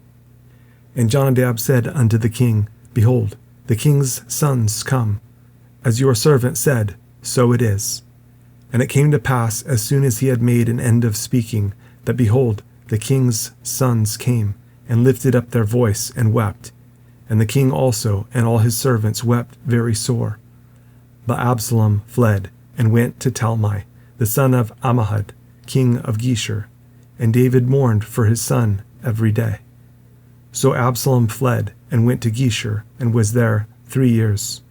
And Jonadab said unto the king, Behold, the king's sons come. As your servant said, so it is. And it came to pass, as soon as he had made an end of speaking, that behold, the king's sons came, and lifted up their voice, and wept. And the king also and all his servants wept very sore. But Absalom fled, and went to Talmai, the son of Ammihud, king of Geshur. And David mourned for his son every day. So Absalom fled, and went to Geshur, and was there 3 years.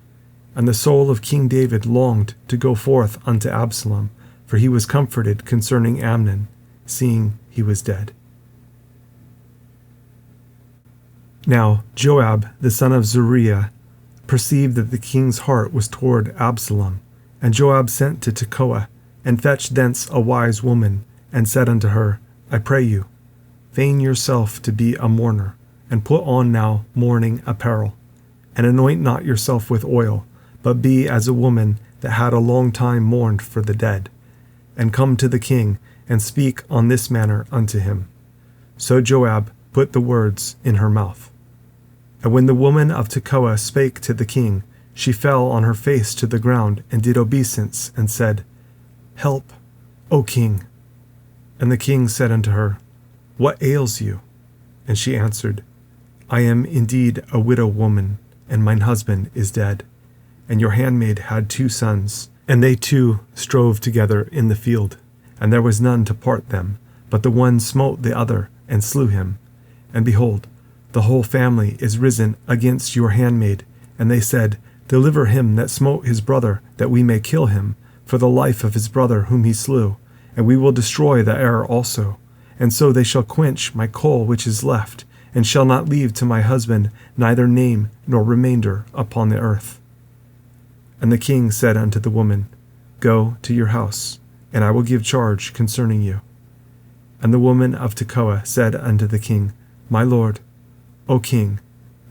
And the soul of King David longed to go forth unto Absalom, for he was comforted concerning Amnon, seeing he was dead. Now Joab, the son of Zeruiah, perceived that the king's heart was toward Absalom. And Joab sent to Tekoa, and fetched thence a wise woman, and said unto her, I pray you, feign yourself to be a mourner, and put on now mourning apparel, and anoint not yourself with oil, but be as a woman that had a long time mourned for the dead, and come to the king, and speak on this manner unto him. So Joab put the words in her mouth. And when the woman of Tekoa spake to the king, she fell on her face to the ground, and did obeisance, and said, Help, O king. And the king said unto her, What ails you? And she answered, I am indeed a widow woman, and mine husband is dead. And your handmaid had 2 sons, and they 2 strove together in the field, and there was none to part them, but the one smote the other, and slew him. And behold, the whole family is risen against your handmaid, and they said, Deliver him that smote his brother, that we may kill him, for the life of his brother whom he slew, and we will destroy the heir also. And so they shall quench my coal which is left, and shall not leave to my husband neither name nor remainder upon the earth. And the king said unto the woman, Go to your house, and I will give charge concerning you. And the woman of Tekoa said unto the king, My lord, O king,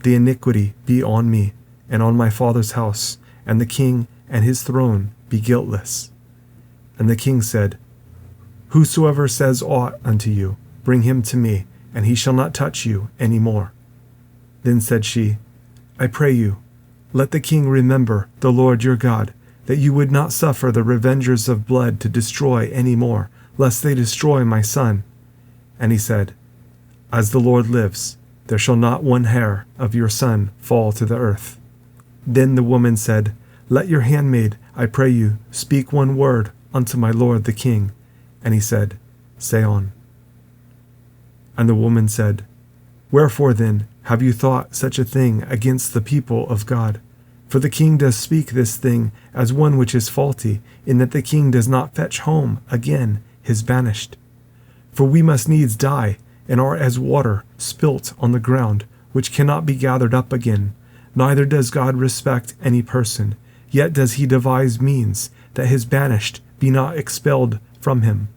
the iniquity be on me, and on my father's house, and the king and his throne be guiltless. And the king said, Whosoever says aught unto you, bring him to me, and he shall not touch you any more. Then said she, I pray you, let the king remember the Lord your God, that you would not suffer the revengers of blood to destroy any more, lest they destroy my son. And he said, As the Lord lives, there shall not one hair of your son fall to the earth. Then the woman said, Let your handmaid, I pray you, speak one word unto my lord the king. And he said, Say on. And the woman said, Wherefore then have you thought such a thing against the people of God? For the king does speak this thing as one which is faulty, in that the king does not fetch home again is banished. For we must needs die, and are as water spilt on the ground, which cannot be gathered up again. Neither does God respect any person, yet does he devise means that his banished be not expelled from him.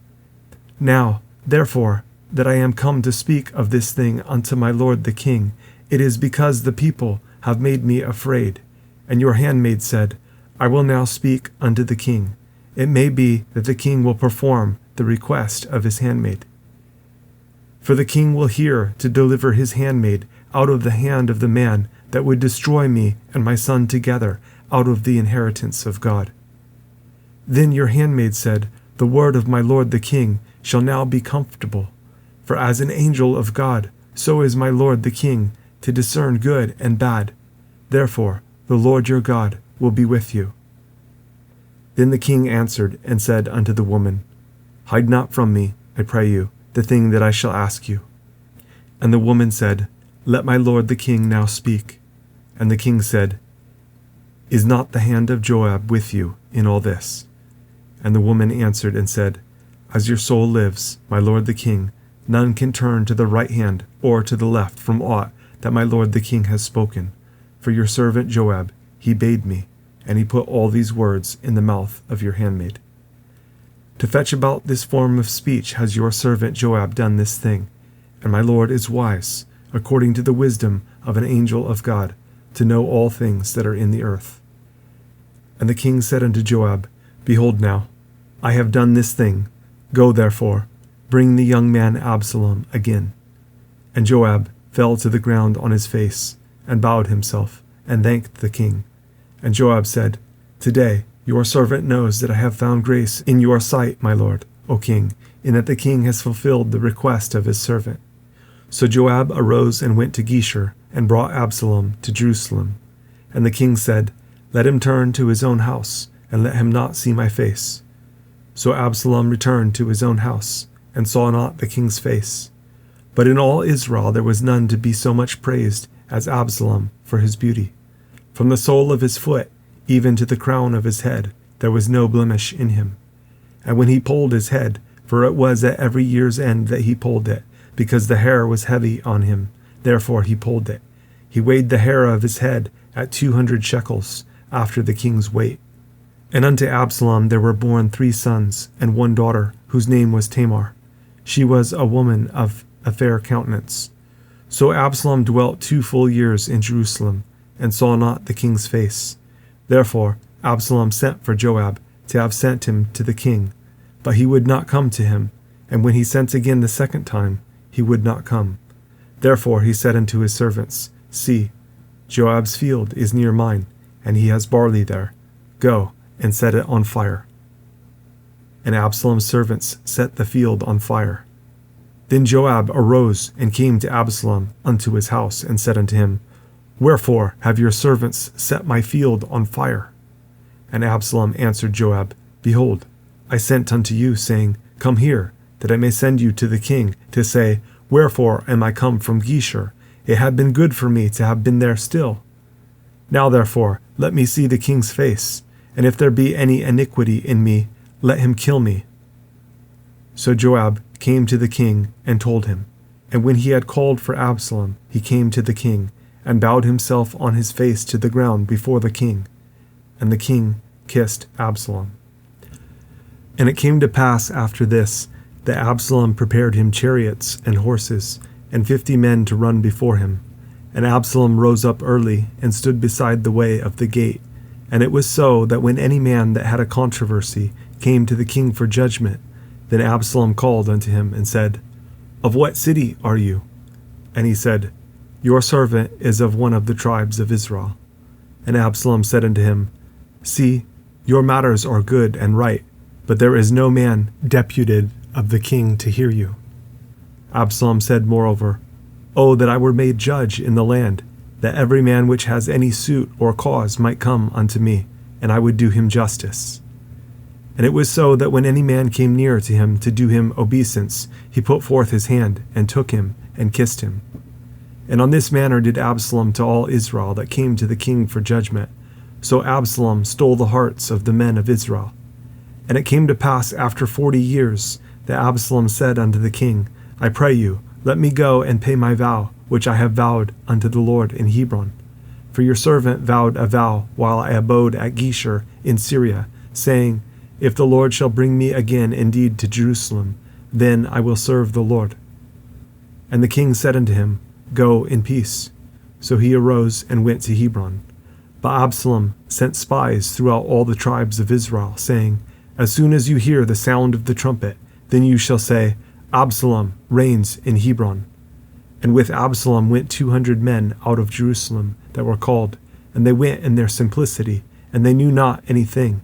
Now, therefore, that I am come to speak of this thing unto my lord the king, it is because the people have made me afraid. And your handmaid said, I will now speak unto the king. It may be that the king will perform the request of his handmaid. For the king will hear to deliver his handmaid out of the hand of the man that would destroy me and my son together out of the inheritance of God. Then your handmaid said, The word of my lord the king shall now be comfortable. For as an angel of God, so is my lord the king, to discern good and bad. Therefore the Lord your God will be with you. Then the king answered and said unto the woman, Hide not from me, I pray you, the thing that I shall ask you. And the woman said, Let my lord the king now speak. And the king said, Is not the hand of Joab with you in all this? And the woman answered and said, As your soul lives, my lord the king, none can turn to the right hand or to the left from aught that my lord the king has spoken. For your servant Joab, he bade me, and he put all these words in the mouth of your handmaid. To fetch about this form of speech has your servant Joab done this thing, and my lord is wise, according to the wisdom of an angel of God, to know all things that are in the earth. And the king said unto Joab, Behold now, I have done this thing. Go therefore, bring the young man Absalom again. And Joab fell to the ground on his face, and bowed himself, and thanked the king. And Joab said, Today your servant knows that I have found grace in your sight, my lord, O king, in that the king has fulfilled the request of his servant. So Joab arose and went to Geshur, and brought Absalom to Jerusalem. And the king said, Let him turn to his own house, and let him not see my face. So Absalom returned to his own house, and saw not the king's face. But in all Israel there was none to be so much praised as Absalom for his beauty. From the sole of his foot even to the crown of his head there was no blemish in him. And when he polled his head, for it was at every year's end that he polled it, because the hair was heavy on him, therefore he polled it. He weighed the hair of his head at 200 shekels, after the king's weight. And unto Absalom there were born 3 sons, and 1 daughter, whose name was Tamar. She was a woman of a fair countenance. So Absalom dwelt 2 full years in Jerusalem, and saw not the king's face. Therefore Absalom sent for Joab, to have sent him to the king. But he would not come to him, and when he sent again the 2nd time, he would not come. Therefore he said unto his servants, See, Joab's field is near mine, and he has barley there. Go, and set it on fire. And Absalom's servants set the field on fire. Then Joab arose and came to Absalom unto his house, and said unto him, Wherefore have your servants set my field on fire? And Absalom answered Joab, Behold, I sent unto you, saying, Come here, that I may send you to the king, to say, Wherefore am I come from Geshur? It had been good for me to have been there still. Now therefore let me see the king's face, and if there be any iniquity in me, let him kill me. So Joab came to the king and told him. And when he had called for Absalom, he came to the king, and bowed himself on his face to the ground before the king. And the king kissed Absalom. And it came to pass after this, that Absalom prepared him chariots and horses, and 50 men to run before him. And Absalom rose up early, and stood beside the way of the gate. And it was so, that when any man that had a controversy came to the king for judgment, then Absalom called unto him, and said, Of what city are you? And he said, Your servant is of one of the tribes of Israel. And Absalom said unto him, See, your matters are good and right, but there is no man deputed of the king to hear you. Absalom said moreover, O that I were made judge in the land, that every man which has any suit or cause might come unto me, and I would do him justice. And it was so, that when any man came near to him to do him obeisance, he put forth his hand, and took him, and kissed him. And on this manner did Absalom to all Israel that came to the king for judgment. So Absalom stole the hearts of the men of Israel. And it came to pass after 40 years, that Absalom said unto the king, I pray you, let me go and pay my vow, which I have vowed unto the Lord in Hebron. For your servant vowed a vow while I abode at Geshur in Syria, saying, If the Lord shall bring me again indeed to Jerusalem, then I will serve the Lord. And the king said unto him, Go in peace. So he arose and went to Hebron. But Absalom sent spies throughout all the tribes of Israel, saying, As soon as you hear the sound of the trumpet, then you shall say, Absalom reigns in Hebron. And with Absalom went 200 men out of Jerusalem that were called, and they went in their simplicity, and they knew not anything.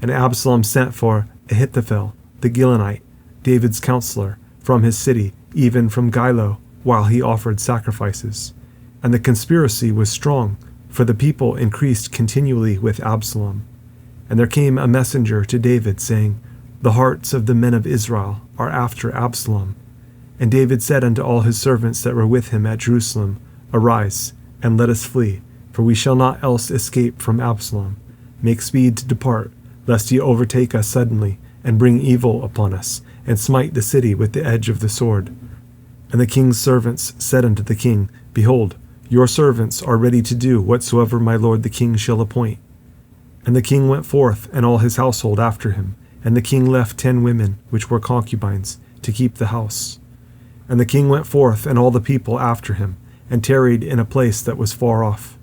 And Absalom sent for Ahithophel the Gilonite, David's counselor, from his city, even from Gilo, while he offered sacrifices. And the conspiracy was strong, for the people increased continually with Absalom. And there came a messenger to David, saying, The hearts of the men of Israel are after Absalom. And David said unto all his servants that were with him at Jerusalem, Arise, and let us flee, for we shall not else escape from Absalom. Make speed to depart, lest he overtake us suddenly, and bring evil upon us, and smite the city with the edge of the sword. And the king's servants said unto the king, Behold, your servants are ready to do whatsoever my lord the king shall appoint. And the king went forth, and all his household after him, and the king left 10 women, which were concubines, to keep the house. And the king went forth, and all the people after him, and tarried in a place that was far off.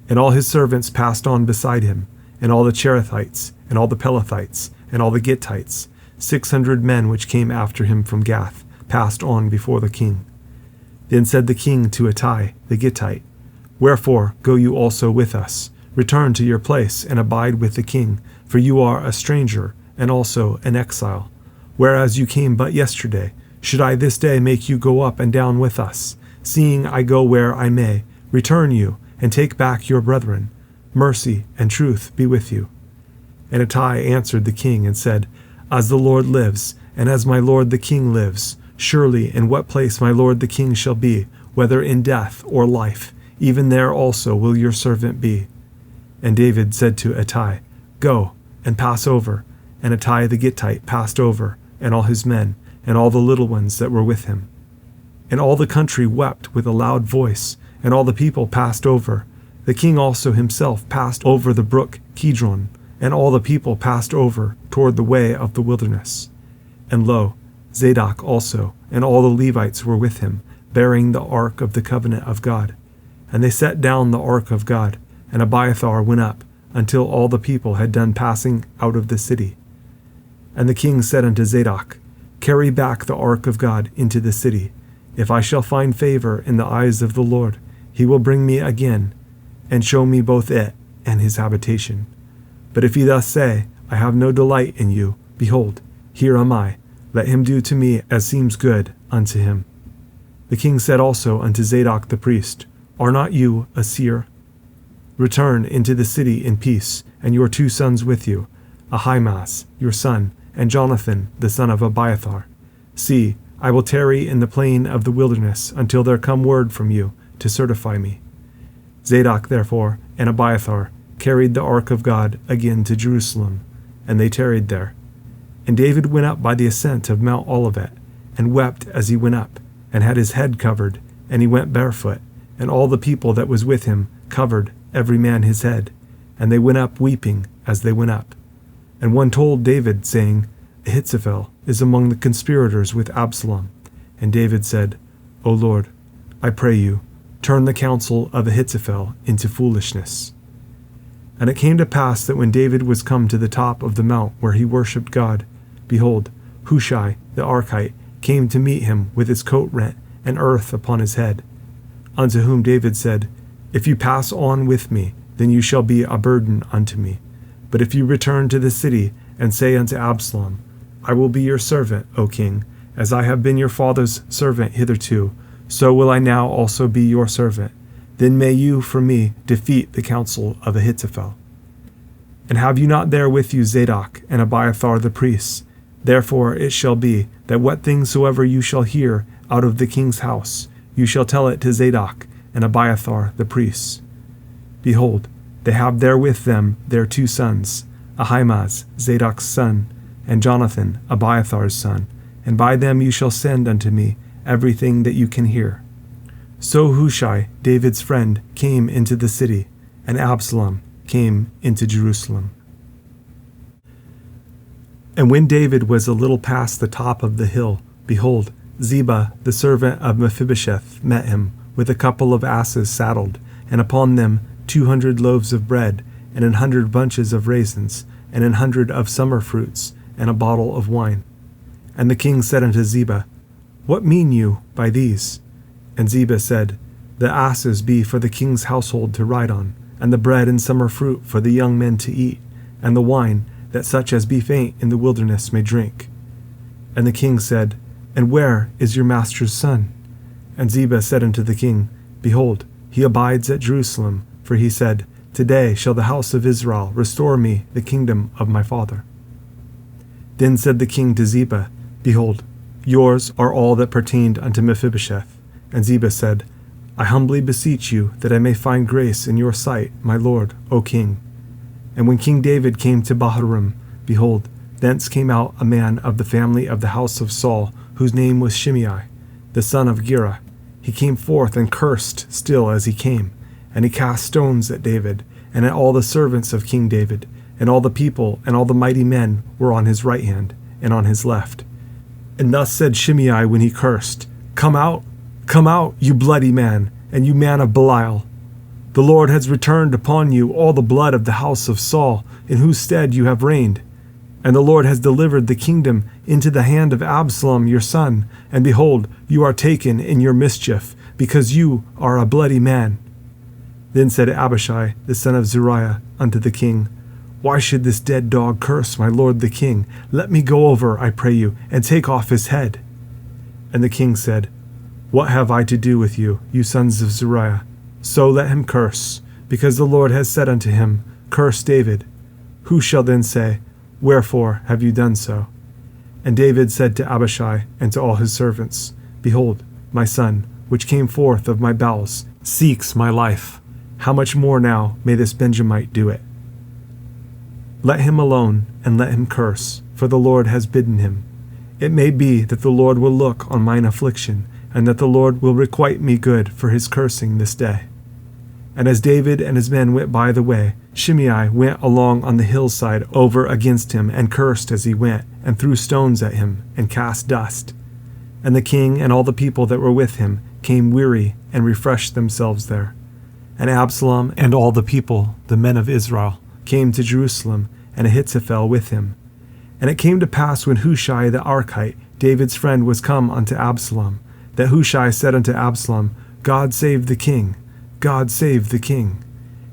And all his servants passed on beside him, and all the Cherethites, and all the Pelethites, and all the Gittites, 600 men which came after him from Gath, passed on before the king. Then said the king to Ittai the Gittite, Wherefore go you also with us? Return to your place, and abide with the king, for you are a stranger, and also an exile. Whereas you came but yesterday, should I this day make you go up and down with us? Seeing I go where I may, return you, and take back your brethren. Mercy and truth be with you. And Ittai answered the king, and said, As the Lord lives, and as my lord the king lives, surely in what place my lord the king shall be, whether in death or life, even there also will your servant be. And David said to Ittai, Go, and pass over. And Ittai the Gittite passed over, and all his men, and all the little ones that were with him. And all the country wept with a loud voice, and all the people passed over. The king also himself passed over the brook Kidron, and all the people passed over toward the way of the wilderness. And lo, Zadok also, and all the Levites were with him, bearing the ark of the covenant of God. And they set down the ark of God, and Abiathar went up, until all the people had done passing out of the city. And the king said unto Zadok, Carry back the ark of God into the city. If I shall find favor in the eyes of the Lord, he will bring me again, and show me both it and his habitation. But if he thus say, I have no delight in you, behold, here am I. Let him do to me as seems good unto him. The king said also unto Zadok the priest, Are not you a seer? Return into the city in peace, and your 2 sons with you, Ahimaaz your son, and Jonathan the son of Abiathar. See, I will tarry in the plain of the wilderness until there come word from you to certify me. Zadok therefore and Abiathar carried the ark of God again to Jerusalem, and they tarried there. And David went up by the ascent of Mount Olivet, and wept as he went up, and had his head covered, and he went barefoot, and all the people that was with him covered every man his head, and they went up weeping as they went up. And one told David, saying, Ahithophel is among the conspirators with Absalom. And David said, O Lord, I pray you, turn the counsel of Ahithophel into foolishness. And it came to pass that when David was come to the top of the mount where he worshipped God, behold, Hushai the Archite came to meet him with his coat rent and earth upon his head. Unto whom David said, If you pass on with me, then you shall be a burden unto me. But if you return to the city, and say unto Absalom, I will be your servant, O king, as I have been your father's servant hitherto, so will I now also be your servant. Then may you for me defeat the counsel of Ahithophel. And have you not there with you Zadok and Abiathar the priests? Therefore it shall be, that what things soever you shall hear out of the king's house, you shall tell it to Zadok and Abiathar the priests. Behold, they have there with them their 2 sons, Ahimaaz, Zadok's son, and Jonathan, Abiathar's son, and by them you shall send unto me everything that you can hear. So Hushai, David's friend, came into the city, and Absalom came into Jerusalem. And when David was a little past the top of the hill, behold, Ziba, the servant of Mephibosheth, met him, with a couple of asses saddled, and upon them 200 loaves of bread, and 100 bunches of raisins, and 100 of summer fruits, and a bottle of wine. And the king said unto Ziba, What mean you by these? And Ziba said, The asses be for the king's household to ride on, and the bread and summer fruit for the young men to eat, and the wine, that such as be faint in the wilderness may drink. And the king said, And where is your master's son? And Ziba said unto the king, Behold, he abides at Jerusalem, for he said, Today shall the house of Israel restore me the kingdom of my father. Then said the king to Ziba, Behold, yours are all that pertained unto Mephibosheth. And Ziba said, I humbly beseech you that I may find grace in your sight, my lord, O king. And when King David came to Bahurim, behold, thence came out a man of the family of the house of Saul, whose name was Shimei, the son of Gera. He came forth and cursed still as he came, and he cast stones at David, and at all the servants of King David, and all the people and all the mighty men were on his right hand and on his left. And thus said Shimei when he cursed, Come out, you bloody man, and you man of Belial. The Lord has returned upon you all the blood of the house of Saul, in whose stead you have reigned. And the Lord has delivered the kingdom into the hand of Absalom your son, and behold, you are taken in your mischief, because you are a bloody man. Then said Abishai, the son of Zeruiah, unto the king, Why should this dead dog curse my lord the king? Let me go over, I pray you, and take off his head. And the king said, What have I to do with you, you sons of Zeruiah? So let him curse, because the Lord has said unto him, Curse David. Who shall then say, Wherefore have you done so? And David said to Abishai and to all his servants, Behold, my son, which came forth of my bowels, seeks my life. How much more now may this Benjamite do it? Let him alone, and let him curse, for the Lord has bidden him. It may be that the Lord will look on mine affliction, and that the Lord will requite me good for his cursing this day. And as David and his men went by the way, Shimei went along on the hillside over against him, and cursed as he went, and threw stones at him, and cast dust. And the king and all the people that were with him came weary, and refreshed themselves there. And Absalom and all the people, the men of Israel, came to Jerusalem, and Ahithophel with him. And it came to pass when Hushai the Archite, David's friend, was come unto Absalom, that Hushai said unto Absalom, God save the king, God save the king.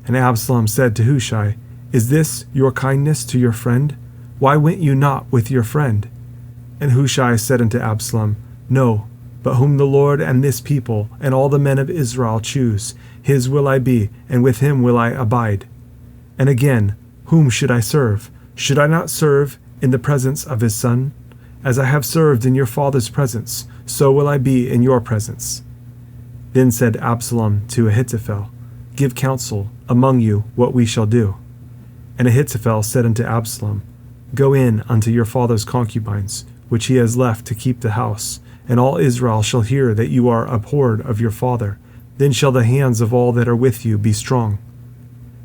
And Absalom said to Hushai, Is this your kindness to your friend? Why went you not with your friend? And Hushai said unto Absalom, No, but whom the Lord and this people and all the men of Israel choose, his will I be, and with him will I abide. And again, whom should I serve? Should I not serve in the presence of his son? As I have served in your father's presence, so will I be in your presence. Then said Absalom to Ahithophel, Give counsel among you what we shall do. And Ahithophel said unto Absalom, Go in unto your father's concubines, which he has left to keep the house, and all Israel shall hear that you are abhorred of your father. Then shall the hands of all that are with you be strong.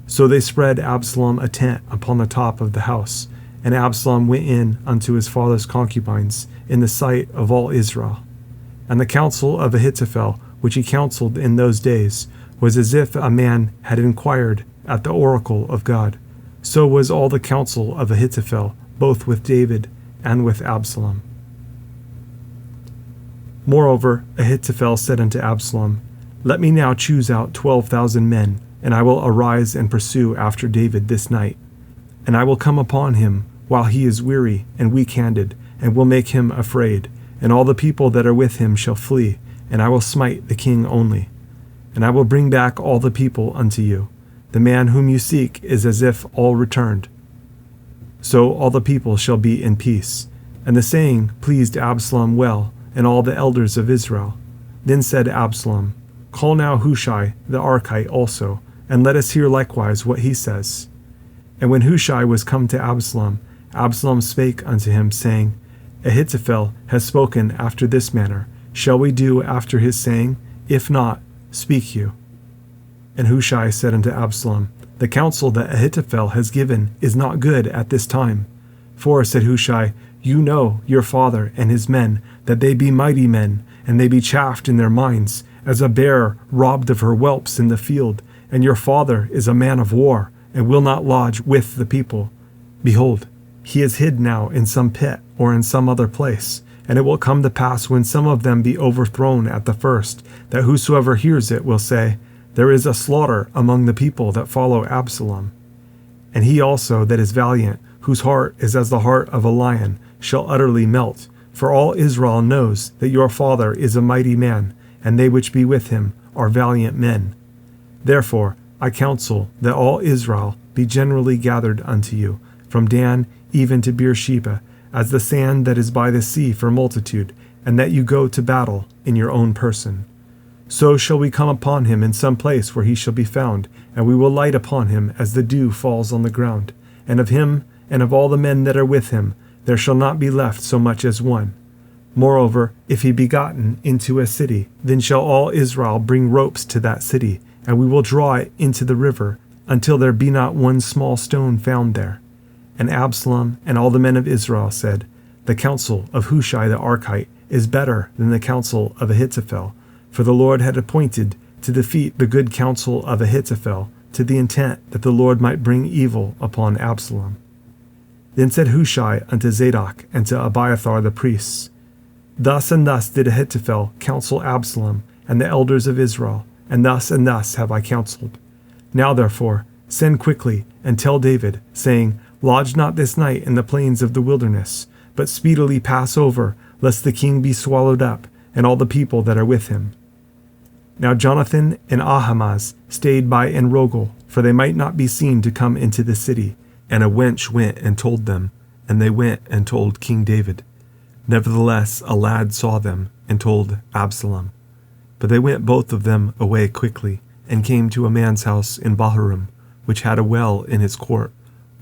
So they spread Absalom a tent upon the top of the house, and Absalom went in unto his father's concubines in the sight of all Israel. And the counsel of Ahithophel, which he counseled in those days, was as if a man had inquired at the oracle of God. So was all the counsel of Ahithophel, both with David and with Absalom. Moreover, Ahithophel said unto Absalom, Let me now choose out 12,000 men, and I will arise and pursue after David this night. And I will come upon him while he is weary and weak-handed, and will make him afraid, and all the people that are with him shall flee, and I will smite the king only. And I will bring back all the people unto you. The man whom you seek is as if all returned. So all the people shall be in peace. And the saying pleased Absalom well, and all the elders of Israel. Then said Absalom, Call now Hushai the Archite also, and let us hear likewise what he says. And when Hushai was come to Absalom, Absalom spake unto him, saying, Ahithophel has spoken after this manner. Shall we do after his saying? If not, speak you. And Hushai said unto Absalom, The counsel that Ahithophel has given is not good at this time. For, said Hushai, you know your father and his men, that they be mighty men, and they be chafed in their minds, as a bear robbed of her whelps in the field. And your father is a man of war, and will not lodge with the people. Behold, he is hid now in some pit, or in some other place. And it will come to pass, when some of them be overthrown at the first, that whosoever hears it will say, There is a slaughter among the people that follow Absalom. And he also that is valiant, whose heart is as the heart of a lion, shall utterly melt. For all Israel knows that your father is a mighty man, and they which be with him are valiant men. Therefore I counsel that all Israel be generally gathered unto you, from Dan even to Beersheba, as the sand that is by the sea for multitude, and that you go to battle in your own person. So shall we come upon him in some place where he shall be found, and we will light upon him as the dew falls on the ground. And of him and of all the men that are with him there shall not be left so much as one. Moreover, if he be gotten into a city, then shall all Israel bring ropes to that city, and we will draw it into the river, until there be not one small stone found there. And Absalom and all the men of Israel said, The counsel of Hushai the Archite is better than the counsel of Ahithophel, for the Lord had appointed to defeat the good counsel of Ahithophel, to the intent that the Lord might bring evil upon Absalom. Then said Hushai unto Zadok and to Abiathar the priests, Thus and thus did Ahithophel counsel Absalom and the elders of Israel, and thus have I counseled. Now therefore send quickly and tell David, saying, Lodge not this night in the plains of the wilderness, but speedily pass over, lest the king be swallowed up, and all the people that are with him. Now Jonathan and Ahimaaz stayed by Enrogel, for they might not be seen to come into the city. And a wench went and told them, and they went and told King David. Nevertheless a lad saw them, and told Absalom. But they went both of them away quickly, and came to a man's house in Bahurim, which had a well in his court,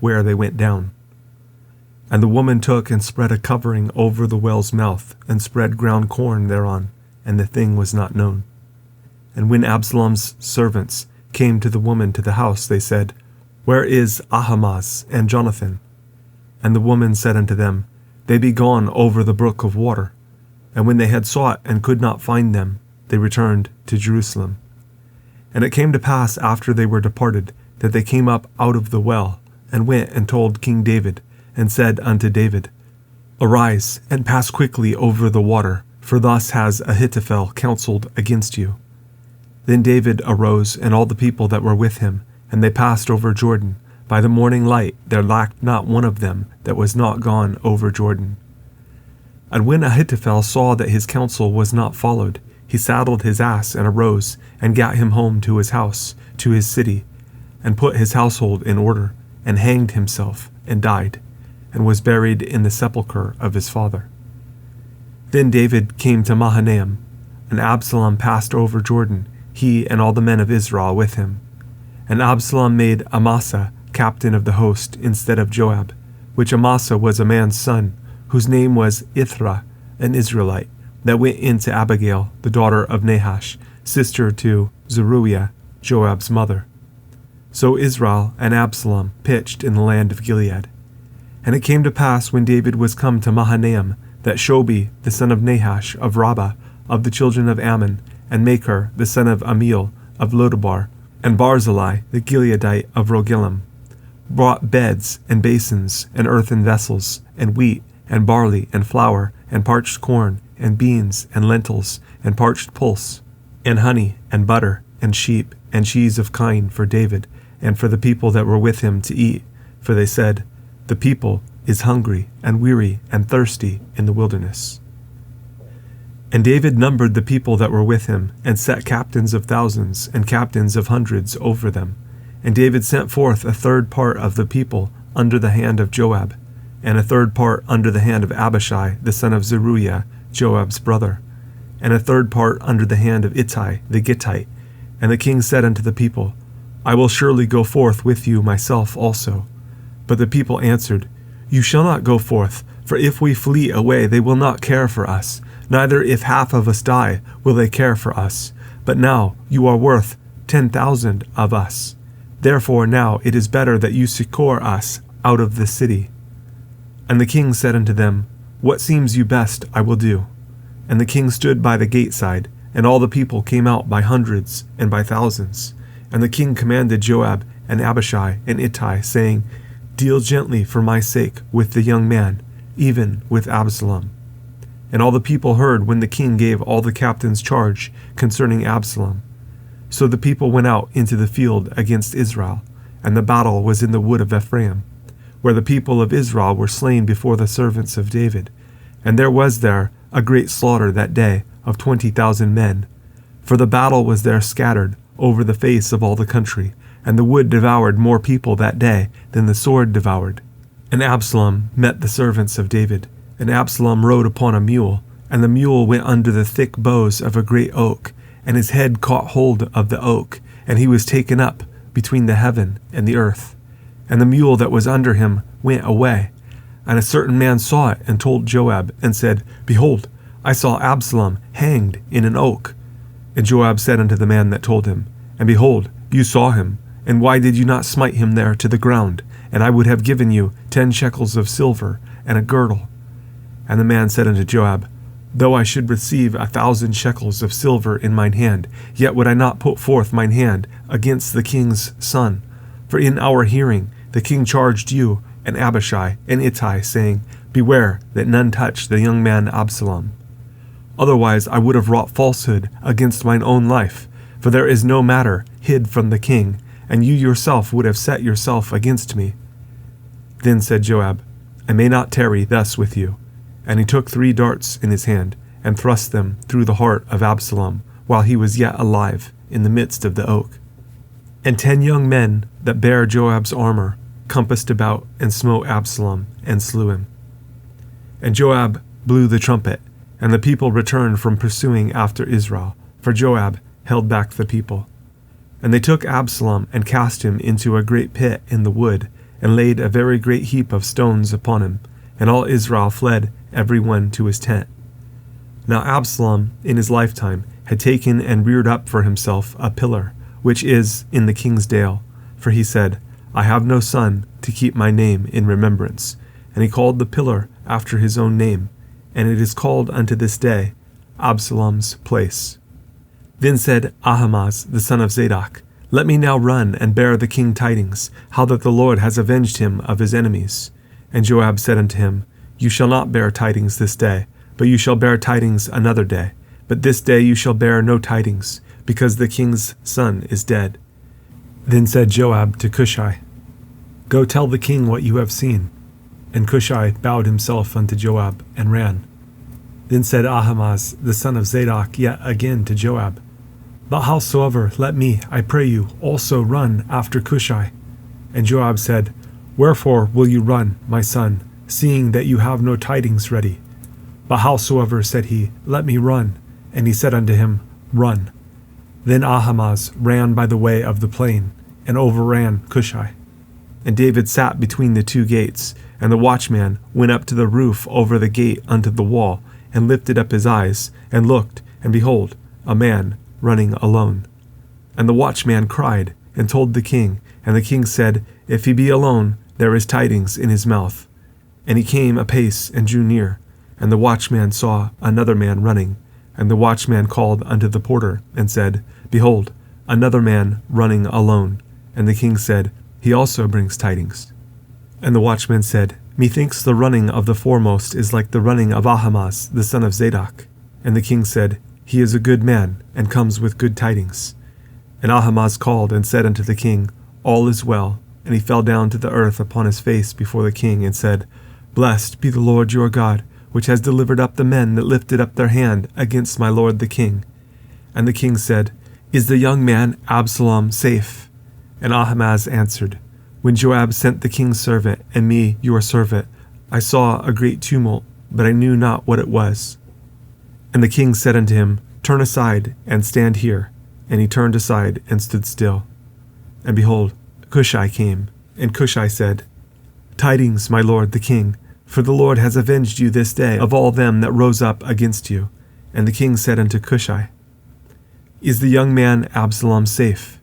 where they went down. And the woman took and spread a covering over the well's mouth, and spread ground corn thereon, and the thing was not known. And when Absalom's servants came to the woman to the house, they said, Where is Ahimaaz and Jonathan? And the woman said unto them, They be gone over the brook of water. And when they had sought and could not find them, they returned to Jerusalem. And it came to pass after they were departed, that they came up out of the well, and went and told King David, and said unto David, Arise, and pass quickly over the water, for thus has Ahithophel counseled against you. Then David arose, and all the people that were with him, and they passed over Jordan. By the morning light there lacked not one of them that was not gone over Jordan. And when Ahithophel saw that his counsel was not followed, he saddled his ass and arose, and gat him home to his house, to his city, and put his household in order, and hanged himself, and died, and was buried in the sepulchre of his father. Then David came to Mahanaim, and Absalom passed over Jordan, he and all the men of Israel with him. And Absalom made Amasa captain of the host instead of Joab, which Amasa was a man's son, whose name was Ithra, an Israelite, that went in to Abigail, the daughter of Nahash, sister to Zeruiah, Joab's mother. So Israel and Absalom pitched in the land of Gilead. And it came to pass, when David was come to Mahanaim, that Shobi, the son of Nahash of Rabbah, of the children of Ammon, and Machir, the son of Amiel, of Lodabar, and Barzillai, the Gileadite of Rogelim, brought beds and basins and earthen vessels, and wheat, and barley, and flour, and parched corn, and beans, and lentils, and parched pulse, and honey, and butter, and sheep, and cheese of kine for David, and for the people that were with him to eat. For they said, The people is hungry, and weary, and thirsty in the wilderness. And David numbered the people that were with him, and set captains of thousands, and captains of hundreds over them. And David sent forth a third part of the people under the hand of Joab, and a third part under the hand of Abishai, the son of Zeruiah, Joab's brother, and a third part under the hand of Ittai the Gittite. And the king said unto the people, I will surely go forth with you myself also. But the people answered, You shall not go forth, For if we flee away, they will not care for us. Neither if half of us die, will they care for us. But now you are worth 10,000 of us. Therefore now it is better that you succor us out of the city. And the king said unto them, What seems you best, I will do. And the king stood by the gate side, and all the people came out by hundreds and by thousands. And the king commanded Joab and Abishai and Ittai, saying, Deal gently for my sake with the young man, even with Absalom. And all the people heard when the king gave all the captains charge concerning Absalom. So the people went out into the field against Israel, and the battle was in the wood of Ephraim, where the people of Israel were slain before the servants of David. And there was there a great slaughter that day of 20,000 men. For the battle was there scattered over the face of all the country, and the wood devoured more people that day than the sword devoured. And Absalom met the servants of David, and Absalom rode upon a mule, and the mule went under the thick boughs of a great oak, and his head caught hold of the oak, and he was taken up between the heaven and the earth. And the mule that was under him went away. And a certain man saw it, and told Joab, and said, Behold, I saw Absalom hanged in an oak. And Joab said unto the man that told him, And behold, you saw him, and why did you not smite him there to the ground? And I would have given you 10 shekels of silver and a girdle. And the man said unto Joab, Though I should receive 1,000 shekels of silver in mine hand, yet would I not put forth mine hand against the king's son. For in our hearing the king charged you and Abishai and Ittai, saying, Beware that none touch the young man Absalom. Otherwise I would have wrought falsehood against mine own life, for there is no matter hid from the king, and you yourself would have set yourself against me. Then said Joab, I may not tarry thus with you. And he took 3 darts in his hand, and thrust them through the heart of Absalom, while he was yet alive, in the midst of the oak. And 10 young men that bare Joab's armor compassed about, and smote Absalom, and slew him. And Joab blew the trumpet, and the people returned from pursuing after Israel, for Joab held back the people. And they took Absalom, and cast him into a great pit in the wood, and laid a very great heap of stones upon him, and all Israel fled every one to his tent. Now Absalom in his lifetime had taken and reared up for himself a pillar, which is in the king's dale, for he said, I have no son to keep my name in remembrance. And he called the pillar after his own name, and it is called unto this day Absalom's place. Then said Ahimaaz the son of Zadok, Let me now run and bear the king tidings, how that the Lord has avenged him of his enemies. And Joab said unto him, You shall not bear tidings this day, but you shall bear tidings another day. But this day you shall bear no tidings, because the king's son is dead. Then said Joab to Cushai, Go tell the king what you have seen. And Cushai bowed himself unto Joab, and ran. Then said Ahimaaz the son of Zadok yet again to Joab, But howsoever, let me, I pray you, also run after Cushai. And Joab said, Wherefore will you run, my son, seeing that you have no tidings ready? But howsoever, said he, let me run. And he said unto him, Run. Then Ahimaaz ran by the way of the plain, and overran Cushai. And David sat between the 2 gates, and the watchman went up to the roof over the gate unto the wall, and lifted up his eyes, and looked, and behold, a man running alone. And the watchman cried, and told the king, and the king said, If he be alone, there is tidings in his mouth. And he came apace and drew near, and the watchman saw another man running. And the watchman called unto the porter, and said, Behold, another man running alone. And the king said, He also brings tidings. And the watchman said, Methinks the running of the foremost is like the running of Ahimaaz the son of Zadok. And the king said, He is a good man, and comes with good tidings. And Ahimaaz called and said unto the king, All is well. And he fell down to the earth upon his face before the king, and said, Blessed be the Lord your God, which has delivered up the men that lifted up their hand against my lord the king. And the king said, Is the young man Absalom safe? And Ahimaaz answered, When Joab sent the king's servant, and me your servant, I saw a great tumult, but I knew not what it was. And the king said unto him, Turn aside, and stand here. And he turned aside, and stood still. And behold, Cushai came, and Cushai said, Tidings, my lord the king, For the Lord has avenged you this day of all them that rose up against you. And the king said unto Cushai, Is the young man Absalom safe?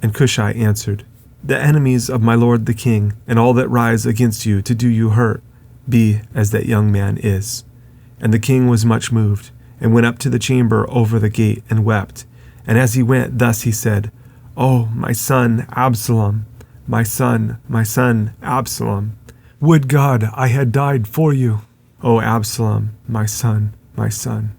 And Cushai answered, The enemies of my lord the king, and all that rise against you to do you hurt, be as that young man is. And the king was much moved, and went up to the chamber over the gate, and wept. And as he went, thus he said, O my son Absalom, my son, Absalom, would God I had died for you, O Absalom, my son, my son.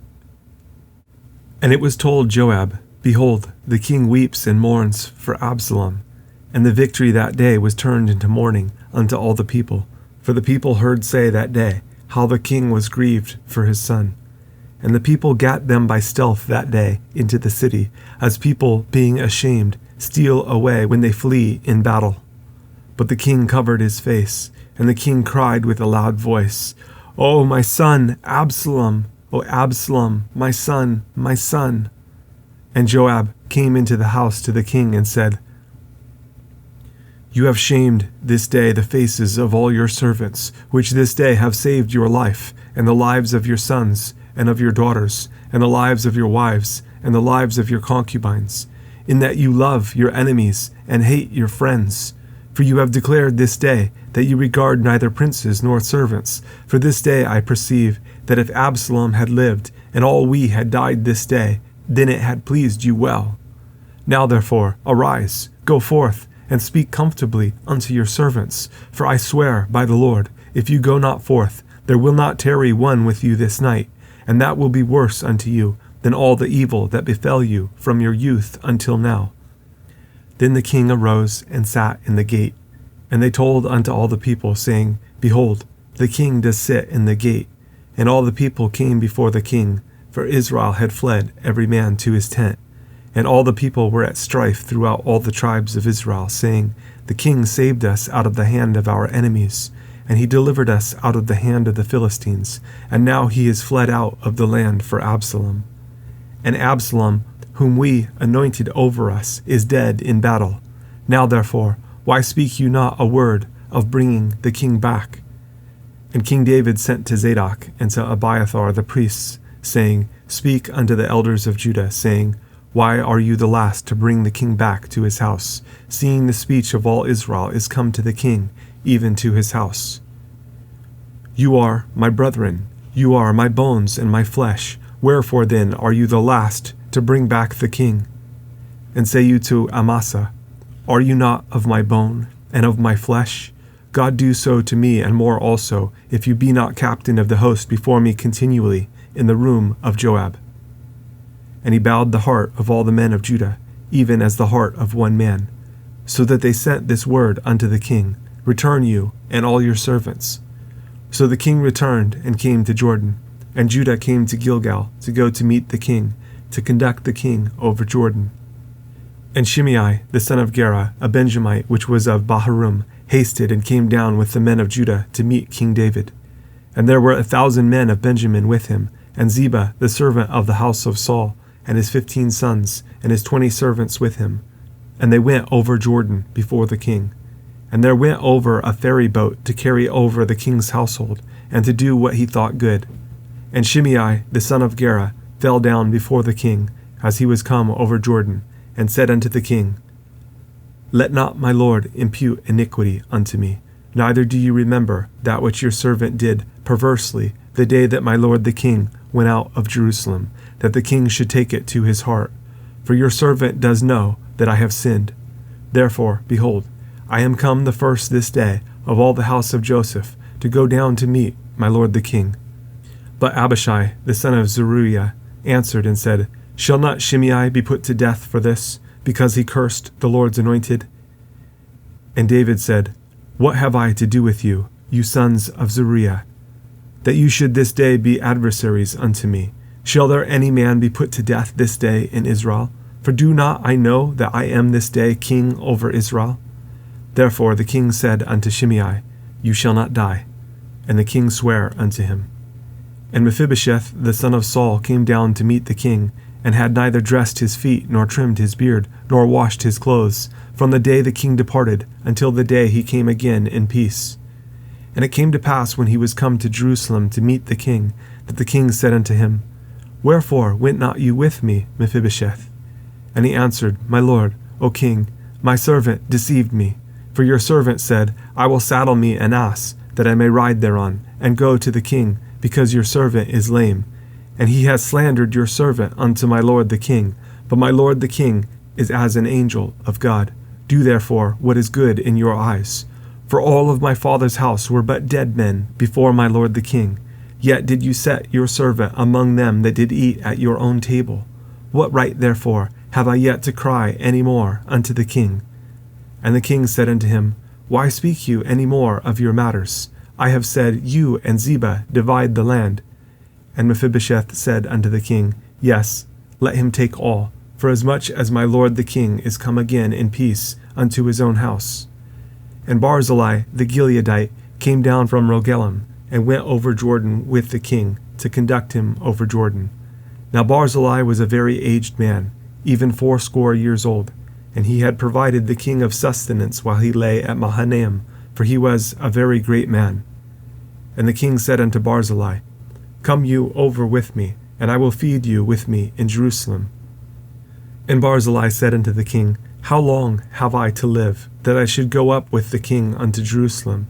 And it was told Joab, Behold, the king weeps and mourns for Absalom. And the victory that day was turned into mourning unto all the people. For the people heard say that day, how the king was grieved for his son. And the people gat them by stealth that day into the city, as people, being ashamed, steal away when they flee in battle. But the king covered his face, and the king cried with a loud voice, O my son, Absalom! O Absalom, my son, my son! And Joab came into the house to the king and said, You have shamed this day the faces of all your servants, which this day have saved your life, and the lives of your sons, and of your daughters, and the lives of your wives, and the lives of your concubines, in that you love your enemies and hate your friends. For you have declared this day that you regard neither princes nor servants. For this day I perceive that if Absalom had lived, and all we had died this day, then it had pleased you well. Now therefore, arise, go forth, and speak comfortably unto your servants. For I swear by the Lord, if you go not forth, there will not tarry one with you this night, and that will be worse unto you than all the evil that befell you from your youth until now. Then the king arose and sat in the gate. And they told unto all the people, saying, Behold, the king does sit in the gate. And all the people came before the king, for Israel had fled every man to his tent. And all the people were at strife throughout all the tribes of Israel, saying, The king saved us out of the hand of our enemies, and he delivered us out of the hand of the Philistines, and now he is fled out of the land for Absalom. And Absalom, whom we anointed over us, is dead in battle. Now therefore, why speak you not a word of bringing the king back? And King David sent to Zadok and to Abiathar the priests, saying, Speak unto the elders of Judah, saying, Why are you the last to bring the king back to his house, seeing the speech of all Israel is come to the king, even to his house? You are my brethren, you are my bones and my flesh. Wherefore then are you the last to bring back the king? And say you to Amasa, Are you not of my bone and of my flesh? God do so to me and more also, if you be not captain of the host before me continually in the room of Joab. And he bowed the heart of all the men of Judah, even as the heart of one man, so that they sent this word unto the king, Return you and all your servants. So the king returned and came to Jordan, and Judah came to Gilgal to go to meet the king, to conduct the king over Jordan. And Shimei the son of Gera, a Benjamite which was of Bahurim, hasted and came down with the men of Judah to meet King David. And there were 1,000 men of Benjamin with him, and Ziba the servant of the house of Saul, and his 15 sons, and his 20 servants with him. And they went over Jordan before the king. And there went over a ferry boat to carry over the king's household, and to do what he thought good. And Shimei the son of Gera fell down before the king, as he was come over Jordan, and said unto the king, Let not my lord impute iniquity unto me, neither do you remember that which your servant did perversely the day that my lord the king went out of Jerusalem, that the king should take it to his heart. For your servant does know that I have sinned. Therefore, behold, I am come the first this day of all the house of Joseph, to go down to meet my lord the king. But Abishai the son of Zeruiah answered and said, Shall not Shimei be put to death for this, because he cursed the Lord's anointed? And David said, What have I to do with you, you sons of Zeruiah, that you should this day be adversaries unto me? Shall there any man be put to death this day in Israel? For do not I know that I am this day king over Israel? Therefore the king said unto Shimei, You shall not die. And the king sware unto him. And Mephibosheth the son of Saul came down to meet the king, and had neither dressed his feet, nor trimmed his beard, nor washed his clothes, from the day the king departed until the day he came again in peace. And it came to pass, when he was come to Jerusalem to meet the king, that the king said unto him, Wherefore went not you with me, Mephibosheth? And he answered, My lord, O king, my servant deceived me. For your servant said, I will saddle me an ass, that I may ride thereon, and go to the king, because your servant is lame. And he has slandered your servant unto my lord the king. But my lord the king is as an angel of God. Do therefore what is good in your eyes. For all of my father's house were but dead men before my lord the king. Yet did you set your servant among them that did eat at your own table. What right, therefore, have I yet to cry any more unto the king? And the king said unto him, Why speak you any more of your matters? I have said, You and Ziba divide the land. And Mephibosheth said unto the king, Yes, let him take all, for as much as my lord the king is come again in peace unto his own house. And Barzillai the Gileadite came down from Rogelim, and went over Jordan with the king, to conduct him over Jordan. Now Barzillai was a very aged man, even 80 years old, and he had provided the king of sustenance while he lay at Mahanaim, for he was a very great man. And the king said unto Barzillai, Come you over with me, and I will feed you with me in Jerusalem. And Barzillai said unto the king, How long have I to live, that I should go up with the king unto Jerusalem?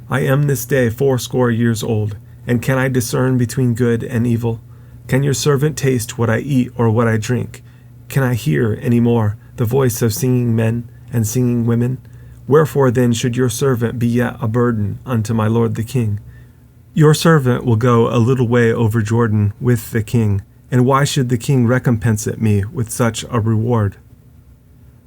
I am this day 80 years old, and can I discern between good and evil? Can your servant taste what I eat or what I drink? Can I hear any more the voice of singing men and singing women? Wherefore then should your servant be yet a burden unto my lord the king? Your servant will go a little way over Jordan with the king, and why should the king recompense me with such a reward?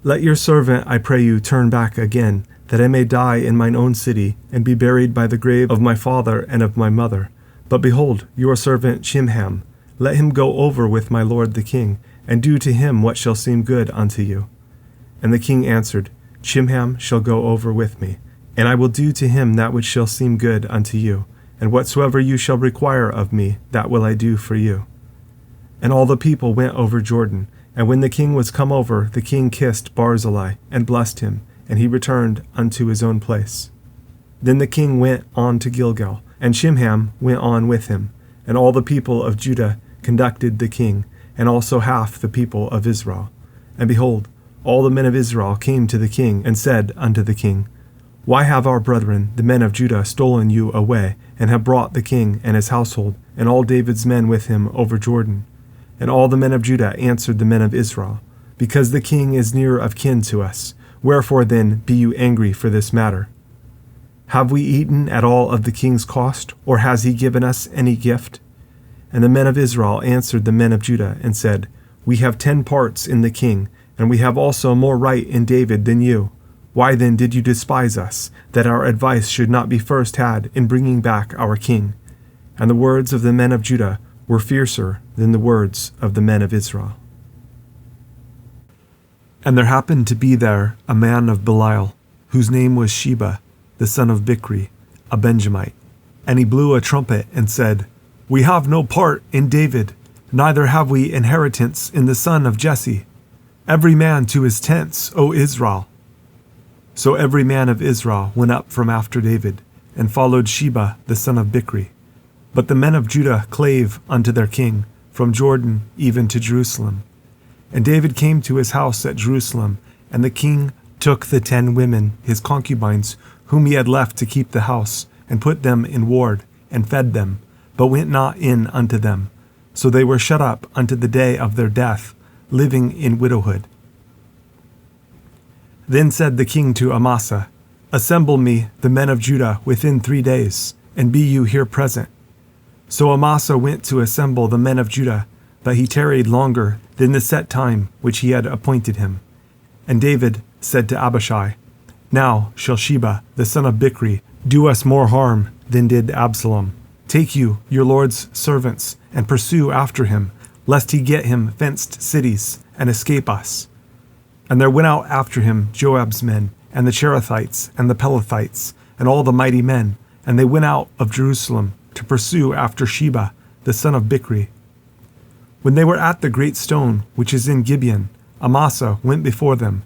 Let your servant, I pray you, turn back again, that I may die in mine own city, and be buried by the grave of my father and of my mother. But behold, your servant Chimham, let him go over with my lord the king, and do to him what shall seem good unto you. And the king answered, Chimham shall go over with me, and I will do to him that which shall seem good unto you, and whatsoever you shall require of me, that will I do for you. And all the people went over Jordan, and when the king was come over, the king kissed Barzillai, and blessed him, and he returned unto his own place. Then the king went on to Gilgal, and Chimham went on with him, and all the people of Judah conducted the king, and also half the people of Israel. And behold, all the men of Israel came to the king, and said unto the king, Why have our brethren, the men of Judah, stolen you away, and have brought the king and his household, and all David's men with him over Jordan? And all the men of Judah answered the men of Israel, Because the king is near of kin to us. Wherefore then be you angry for this matter? Have we eaten at all of the king's cost, or has he given us any gift? And the men of Israel answered the men of Judah, and said, We have 10 parts in the king, and we have also more right in David than you. Why then did you despise us, that our advice should not be first had in bringing back our king? And the words of the men of Judah were fiercer than the words of the men of Israel. And there happened to be there a man of Belial, whose name was Sheba, the son of Bichri, a Benjamite. And he blew a trumpet, and said, We have no part in David, neither have we inheritance in the son of Jesse. Every man to his tents, O Israel. So every man of Israel went up from after David, and followed Sheba the son of Bichri. But the men of Judah clave unto their king, from Jordan even to Jerusalem. And David came to his house at Jerusalem, and the king took the 10 women, his concubines, whom he had left to keep the house, and put them in ward, and fed them, but went not in unto them. So they were shut up unto the day of their death, living in widowhood. Then said the king to Amasa, Assemble me the men of Judah within 3 days, and be you here present. So Amasa went to assemble the men of Judah, but he tarried longer than the set time which he had appointed him. And David said to Abishai, Now shall Sheba the son of Bichri do us more harm than did Absalom. Take you your lord's servants, and pursue after him, lest he get him fenced cities, and escape us. And there went out after him Joab's men, and the Cherethites, and the Pelethites, and all the mighty men, and they went out of Jerusalem to pursue after Sheba the son of Bichri. When they were at the great stone which is in Gibeon, Amasa went before them,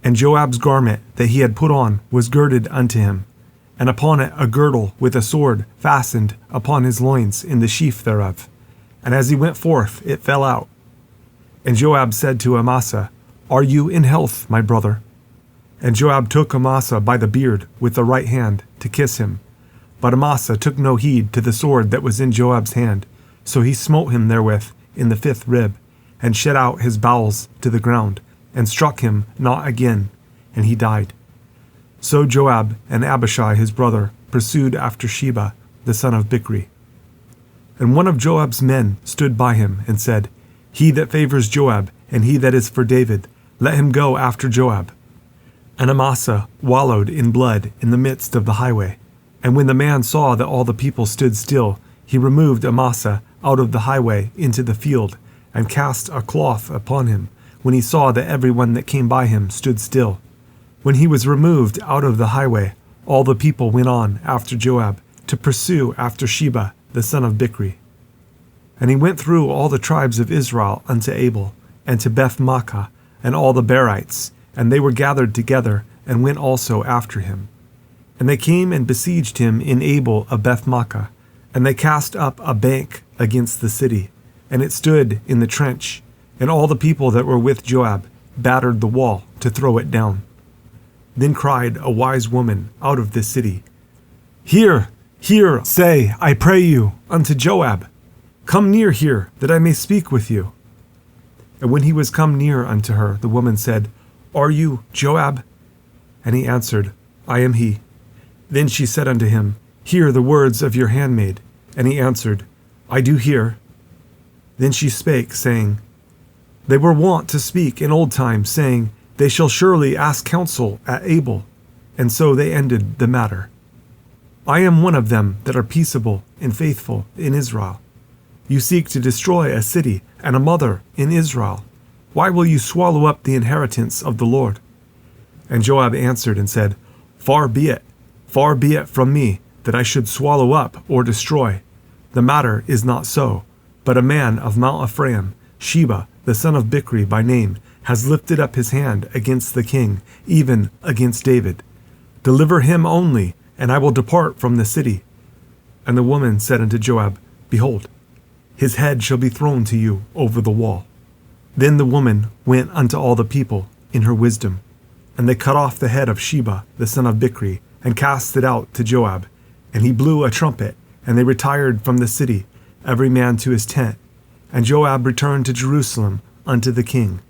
and Joab's garment that he had put on was girded unto him. and upon it a girdle with a sword fastened upon his loins in the sheath thereof. And as he went forth, it fell out. And Joab said to Amasa, Are you in health, my brother? And Joab took Amasa by the beard with the right hand to kiss him. But Amasa took no heed to the sword that was in Joab's hand, so he smote him therewith in the 5th rib, and shed out his bowels to the ground, and struck him not again, and he died. So Joab and Abishai his brother pursued after Sheba, the son of Bichri. And one of Joab's men stood by him, and said, He that favors Joab, and he that is for David, let him go after Joab. And Amasa wallowed in blood in the midst of the highway. And when the man saw that all the people stood still, he removed Amasa out of the highway into the field, and cast a cloth upon him, when he saw that every one that came by him stood still. When he was removed out of the highway, all the people went on after Joab, to pursue after Sheba, the son of Bichri. And he went through all the tribes of Israel unto Abel, and to Beth-maachah, and all the Berites, and they were gathered together, and went also after him. And they came and besieged him in Abel of Beth-maachah, and they cast up a bank against the city, and it stood in the trench, and all the people that were with Joab battered the wall to throw it down. Then cried a wise woman out of the city, Hear, hear, say, I pray you, unto Joab, Come near here, that I may speak with you. And when he was come near unto her, the woman said, Are you Joab? And he answered, I am he. Then she said unto him, Hear the words of your handmaid. And he answered, I do hear. Then she spake, saying, They were wont to speak in old times, saying, They shall surely ask counsel at Abel. And so they ended the matter. I am one of them that are peaceable and faithful in Israel. You seek to destroy a city and a mother in Israel. Why will you swallow up the inheritance of the Lord? And Joab answered and said, Far be it from me that I should swallow up or destroy. The matter is not so, but a man of Mount Ephraim, Sheba, the son of Bichri by name, has lifted up his hand against the king, even against David. Deliver him only, and I will depart from the city. And the woman said unto Joab, Behold, his head shall be thrown to you over the wall. Then the woman went unto all the people in her wisdom, and they cut off the head of Sheba, the son of Bichri, and cast it out to Joab. And he blew a trumpet, and they retired from the city, every man to his tent. And Joab returned to Jerusalem unto the king.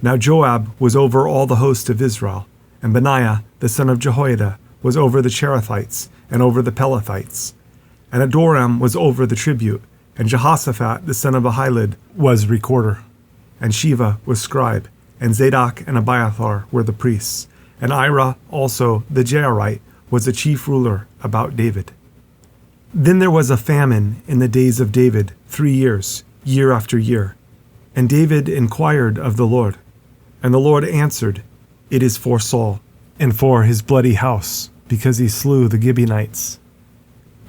Now Joab was over all the host of Israel, and Benaiah the son of Jehoiada was over the Cherethites, and over the Pelethites. And Adoram was over the tribute, and Jehoshaphat the son of Ahilud was recorder. And Sheva was scribe, and Zadok and Abiathar were the priests. And Ira also the Jairite was the chief ruler about David. Then there was a famine in the days of David 3 years, year after year. And David inquired of the Lord. And the Lord answered, It is for Saul, and for his bloody house, because he slew the Gibeonites.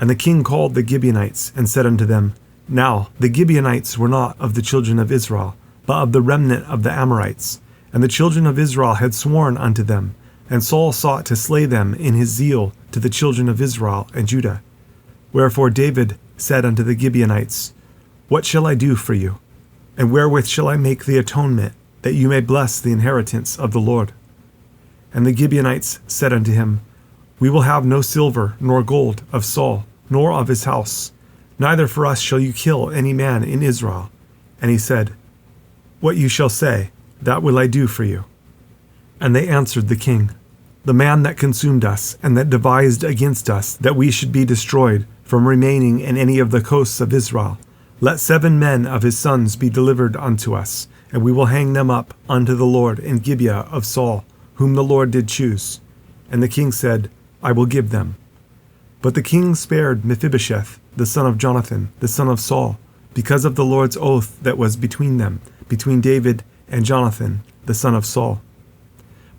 And the king called the Gibeonites, and said unto them, Now the Gibeonites were not of the children of Israel, but of the remnant of the Amorites. And the children of Israel had sworn unto them, and Saul sought to slay them in his zeal to the children of Israel and Judah. Wherefore David said unto the Gibeonites, What shall I do for you? And wherewith shall I make the atonement, that you may bless the inheritance of the Lord? And the Gibeonites said unto him, We will have no silver nor gold of Saul, nor of his house. Neither for us shall you kill any man in Israel. And he said, What you shall say, that will I do for you. And they answered the king, The man that consumed us, and that devised against us, that we should be destroyed from remaining in any of the coasts of Israel, let 7 men of his sons be delivered unto us, and we will hang them up unto the Lord in Gibeah of Saul, whom the Lord did choose. And the king said, I will give them. But the king spared Mephibosheth, the son of Jonathan, the son of Saul, because of the Lord's oath that was between them, between David and Jonathan, the son of Saul.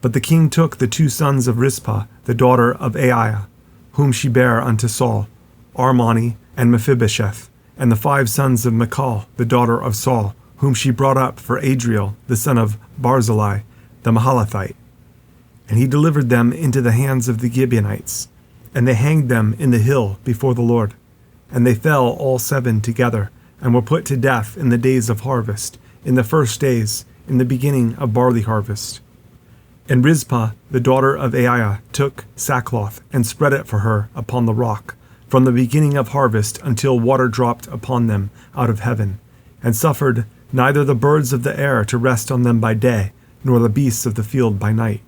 But the king took the 2 sons of Rizpah, the daughter of Aiah, whom she bare unto Saul, Armoni and Mephibosheth, and the 5 sons of Michal, the daughter of Saul, whom she brought up for Adriel, the son of Barzillai, the Mahalathite. And he delivered them into the hands of the Gibeonites. And they hanged them in the hill before the Lord. And they fell all 7 together, and were put to death in the days of harvest, in the first days, in the beginning of barley harvest. And Rizpah, the daughter of Aiah, took sackcloth, and spread it for her upon the rock, from the beginning of harvest until water dropped upon them out of heaven, and suffered neither the birds of the air to rest on them by day, nor the beasts of the field by night.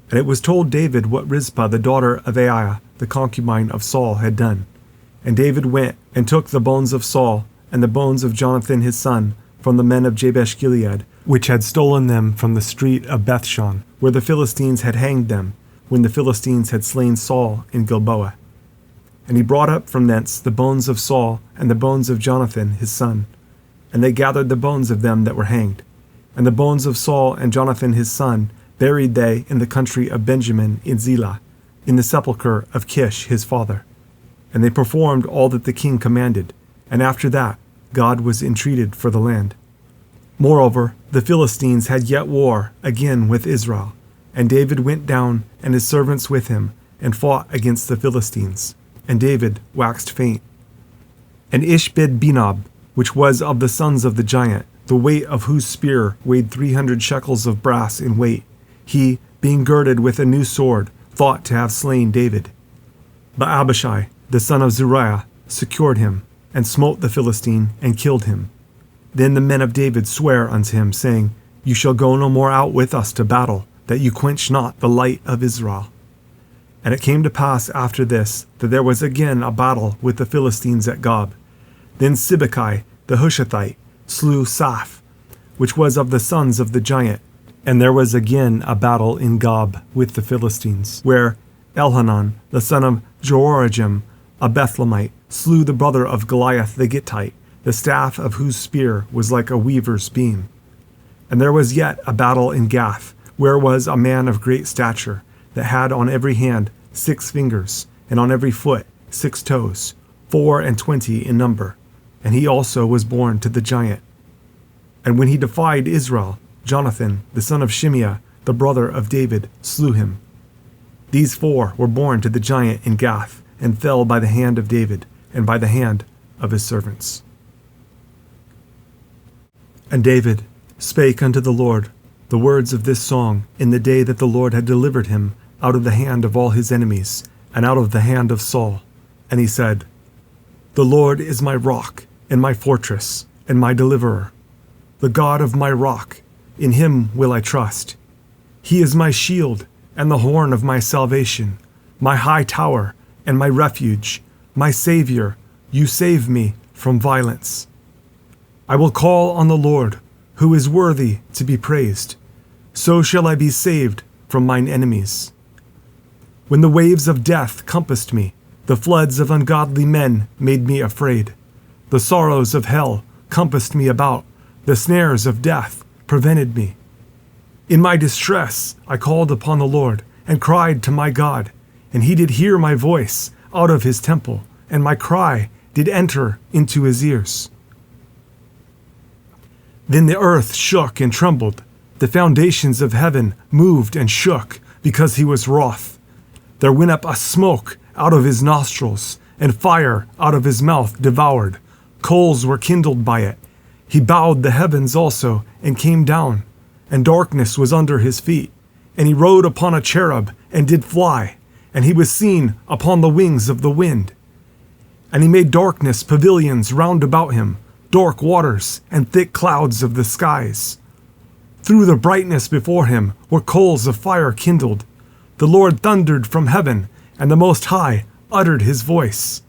And it was told David what Rizpah the daughter of Aiah, the concubine of Saul, had done. And David went and took the bones of Saul and the bones of Jonathan his son from the men of Jabesh Gilead, which had stolen them from the street of Bethshan, where the Philistines had hanged them, when the Philistines had slain Saul in Gilboa. And he brought up from thence the bones of Saul and the bones of Jonathan his son. And they gathered the bones of them that were hanged. And the bones of Saul and Jonathan his son buried they in the country of Benjamin in Zelah, in the sepulchre of Kish his father. And they performed all that the king commanded, and after that God was entreated for the land. Moreover, the Philistines had yet war again with Israel, and David went down and his servants with him, and fought against the Philistines, and David waxed faint. And Ishbid-benob, which was of the sons of the giant, the weight of whose spear weighed 300 shekels of brass in weight, he, being girded with a new sword, thought to have slain David. But Abishai, the son of Zeruiah, secured him, and smote the Philistine, and killed him. Then the men of David sware unto him, saying, You shall go no more out with us to battle, that you quench not the light of Israel. And it came to pass after this, that there was again a battle with the Philistines at Gob. Then Sibbecai the Hushathite slew Saph, which was of the sons of the giant. And there was again a battle in Gob with the Philistines, where Elhanan the son of Jehoiarjam, a Bethlehemite, slew the brother of Goliath the Gittite, the staff of whose spear was like a weaver's beam. And there was yet a battle in Gath, where was a man of great stature, that had on every hand 6 fingers, and on every foot 6 toes, 24 in number. And he also was born to the giant. And when he defied Israel, Jonathan, the son of Shimeah, the brother of David, slew him. These 4 were born to the giant in Gath, and fell by the hand of David, and by the hand of his servants. And David spake unto the Lord the words of this song in the day that the Lord had delivered him out of the hand of all his enemies, and out of the hand of Saul. And he said, The Lord is my rock, and my fortress, and my deliverer, the God of my rock, in him will I trust. He is my shield, and the horn of my salvation, my high tower, and my refuge, my Savior, you save me from violence. I will call on the Lord, who is worthy to be praised. So shall I be saved from mine enemies. When the waves of death compassed me, the floods of ungodly men made me afraid. The sorrows of hell compassed me about, the snares of death prevented me. In my distress I called upon the Lord, and cried to my God, and he did hear my voice out of his temple, and my cry did enter into his ears. Then the earth shook and trembled, the foundations of heaven moved and shook, because he was wroth. There went up a smoke out of his nostrils, and fire out of his mouth devoured. Coals were kindled by it. He bowed the heavens also, and came down, and darkness was under his feet. And he rode upon a cherub, and did fly, and he was seen upon the wings of the wind. And he made darkness pavilions round about him, dark waters, and thick clouds of the skies. Through the brightness before him were coals of fire kindled. The Lord thundered from heaven, and the Most High uttered his voice.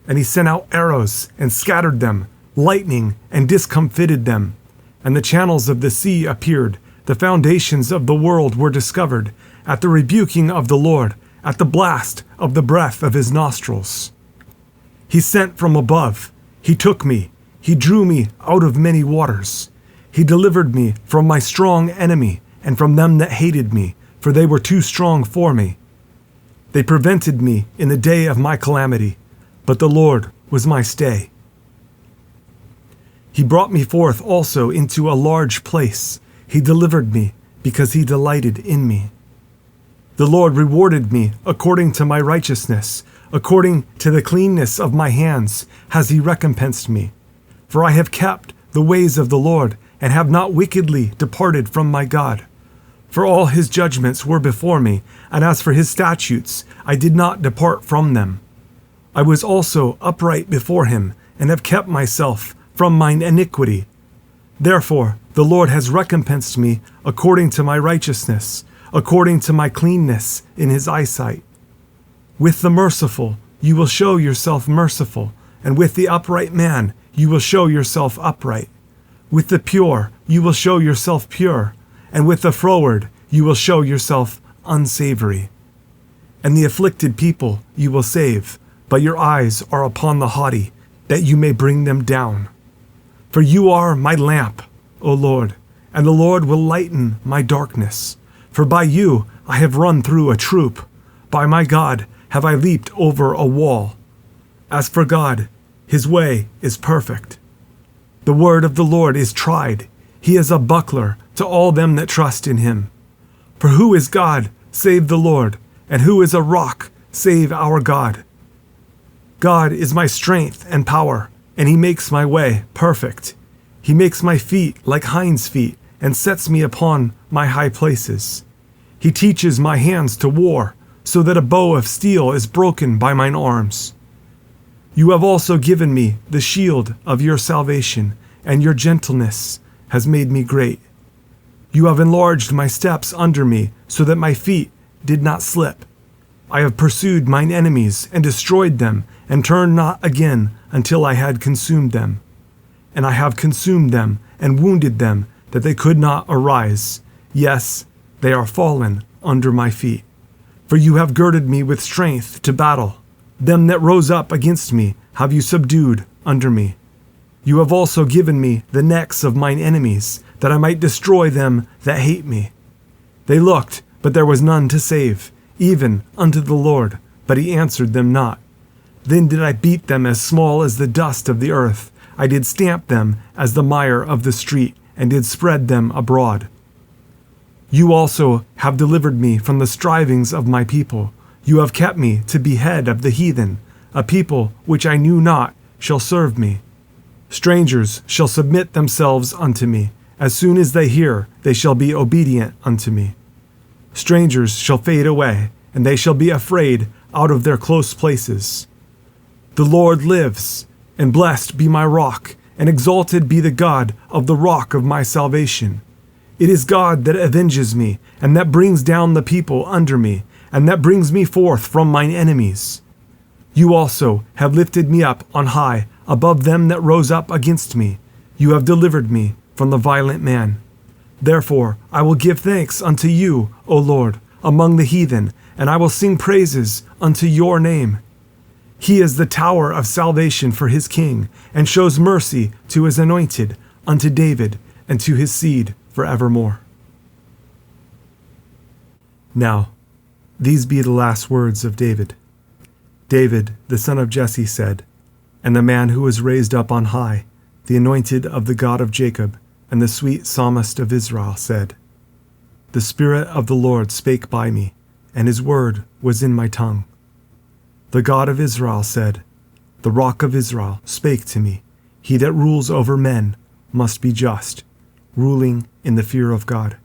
And he sent out arrows, and scattered them, lightning, and discomfited them. And the channels of the sea appeared, the foundations of the world were discovered, at the rebuking of the Lord, at the blast of the breath of his nostrils. He sent from above, he took me, he drew me out of many waters. He delivered me from my strong enemy, and from them that hated me, for they were too strong for me. They prevented me in the day of my calamity, but the Lord was my stay. He brought me forth also into a large place. He delivered me, because he delighted in me. The Lord rewarded me according to my righteousness, according to the cleanness of my hands has he recompensed me. For I have kept the ways of the Lord, and have not wickedly departed from my God. For all his judgments were before me, and as for his statutes, I did not depart from them. I was also upright before him, and have kept myself from mine iniquity. Therefore the Lord has recompensed me according to my righteousness, according to my cleanness in his eyesight. With the merciful you will show yourself merciful, and with the upright man you will show yourself upright. With the pure you will show yourself pure, and with the froward you will show yourself unsavory. And the afflicted people you will save, but your eyes are upon the haughty, that you may bring them down. For you are my lamp, O Lord, and the Lord will lighten my darkness. For by you I have run through a troop, by my God have I leaped over a wall. As for God, his way is perfect. The word of the Lord is tried. He is a buckler to all them that trust in him. For who is God save the Lord, and who is a rock save our God? God is my strength and power, and he makes my way perfect. He makes my feet like hinds' feet, and sets me upon my high places. He teaches my hands to war, so that a bow of steel is broken by mine arms. You have also given me the shield of your salvation, and your gentleness has made me great. You have enlarged my steps under me, so that my feet did not slip. I have pursued mine enemies and destroyed them, and turned not again until I had consumed them. And I have consumed them and wounded them, that they could not arise. Yes, they are fallen under my feet. For you have girded me with strength to battle. Them that rose up against me have you subdued under me. You have also given me the necks of mine enemies, that I might destroy them that hate me. They looked, but there was none to save, even unto the Lord, but he answered them not. Then did I beat them as small as the dust of the earth. I did stamp them as the mire of the street, and did spread them abroad. You also have delivered me from the strivings of my people. You have kept me to be head of the heathen. A people which I knew not shall serve me. Strangers shall submit themselves unto me. As soon as they hear, they shall be obedient unto me. Strangers shall fade away, and they shall be afraid out of their close places. The Lord lives, and blessed be my rock, and exalted be the God of the rock of my salvation. It is God that avenges me, and that brings down the people under me, and that brings me forth from mine enemies. You also have lifted me up on high, above them that rose up against me. You have delivered me from the violent man. Therefore I will give thanks unto you, O Lord, among the heathen, and I will sing praises unto your name. He is the tower of salvation for his king, and shows mercy to his anointed, unto David, and to his seed forevermore. Now, these be the last words of David. David, the son of Jesse, said, and the man who was raised up on high, the anointed of the God of Jacob, and the sweet psalmist of Israel, said, The Spirit of the Lord spake by me, and his word was in my tongue. The God of Israel said, The Rock of Israel spake to me. He that rules over men must be just, ruling in the fear of God.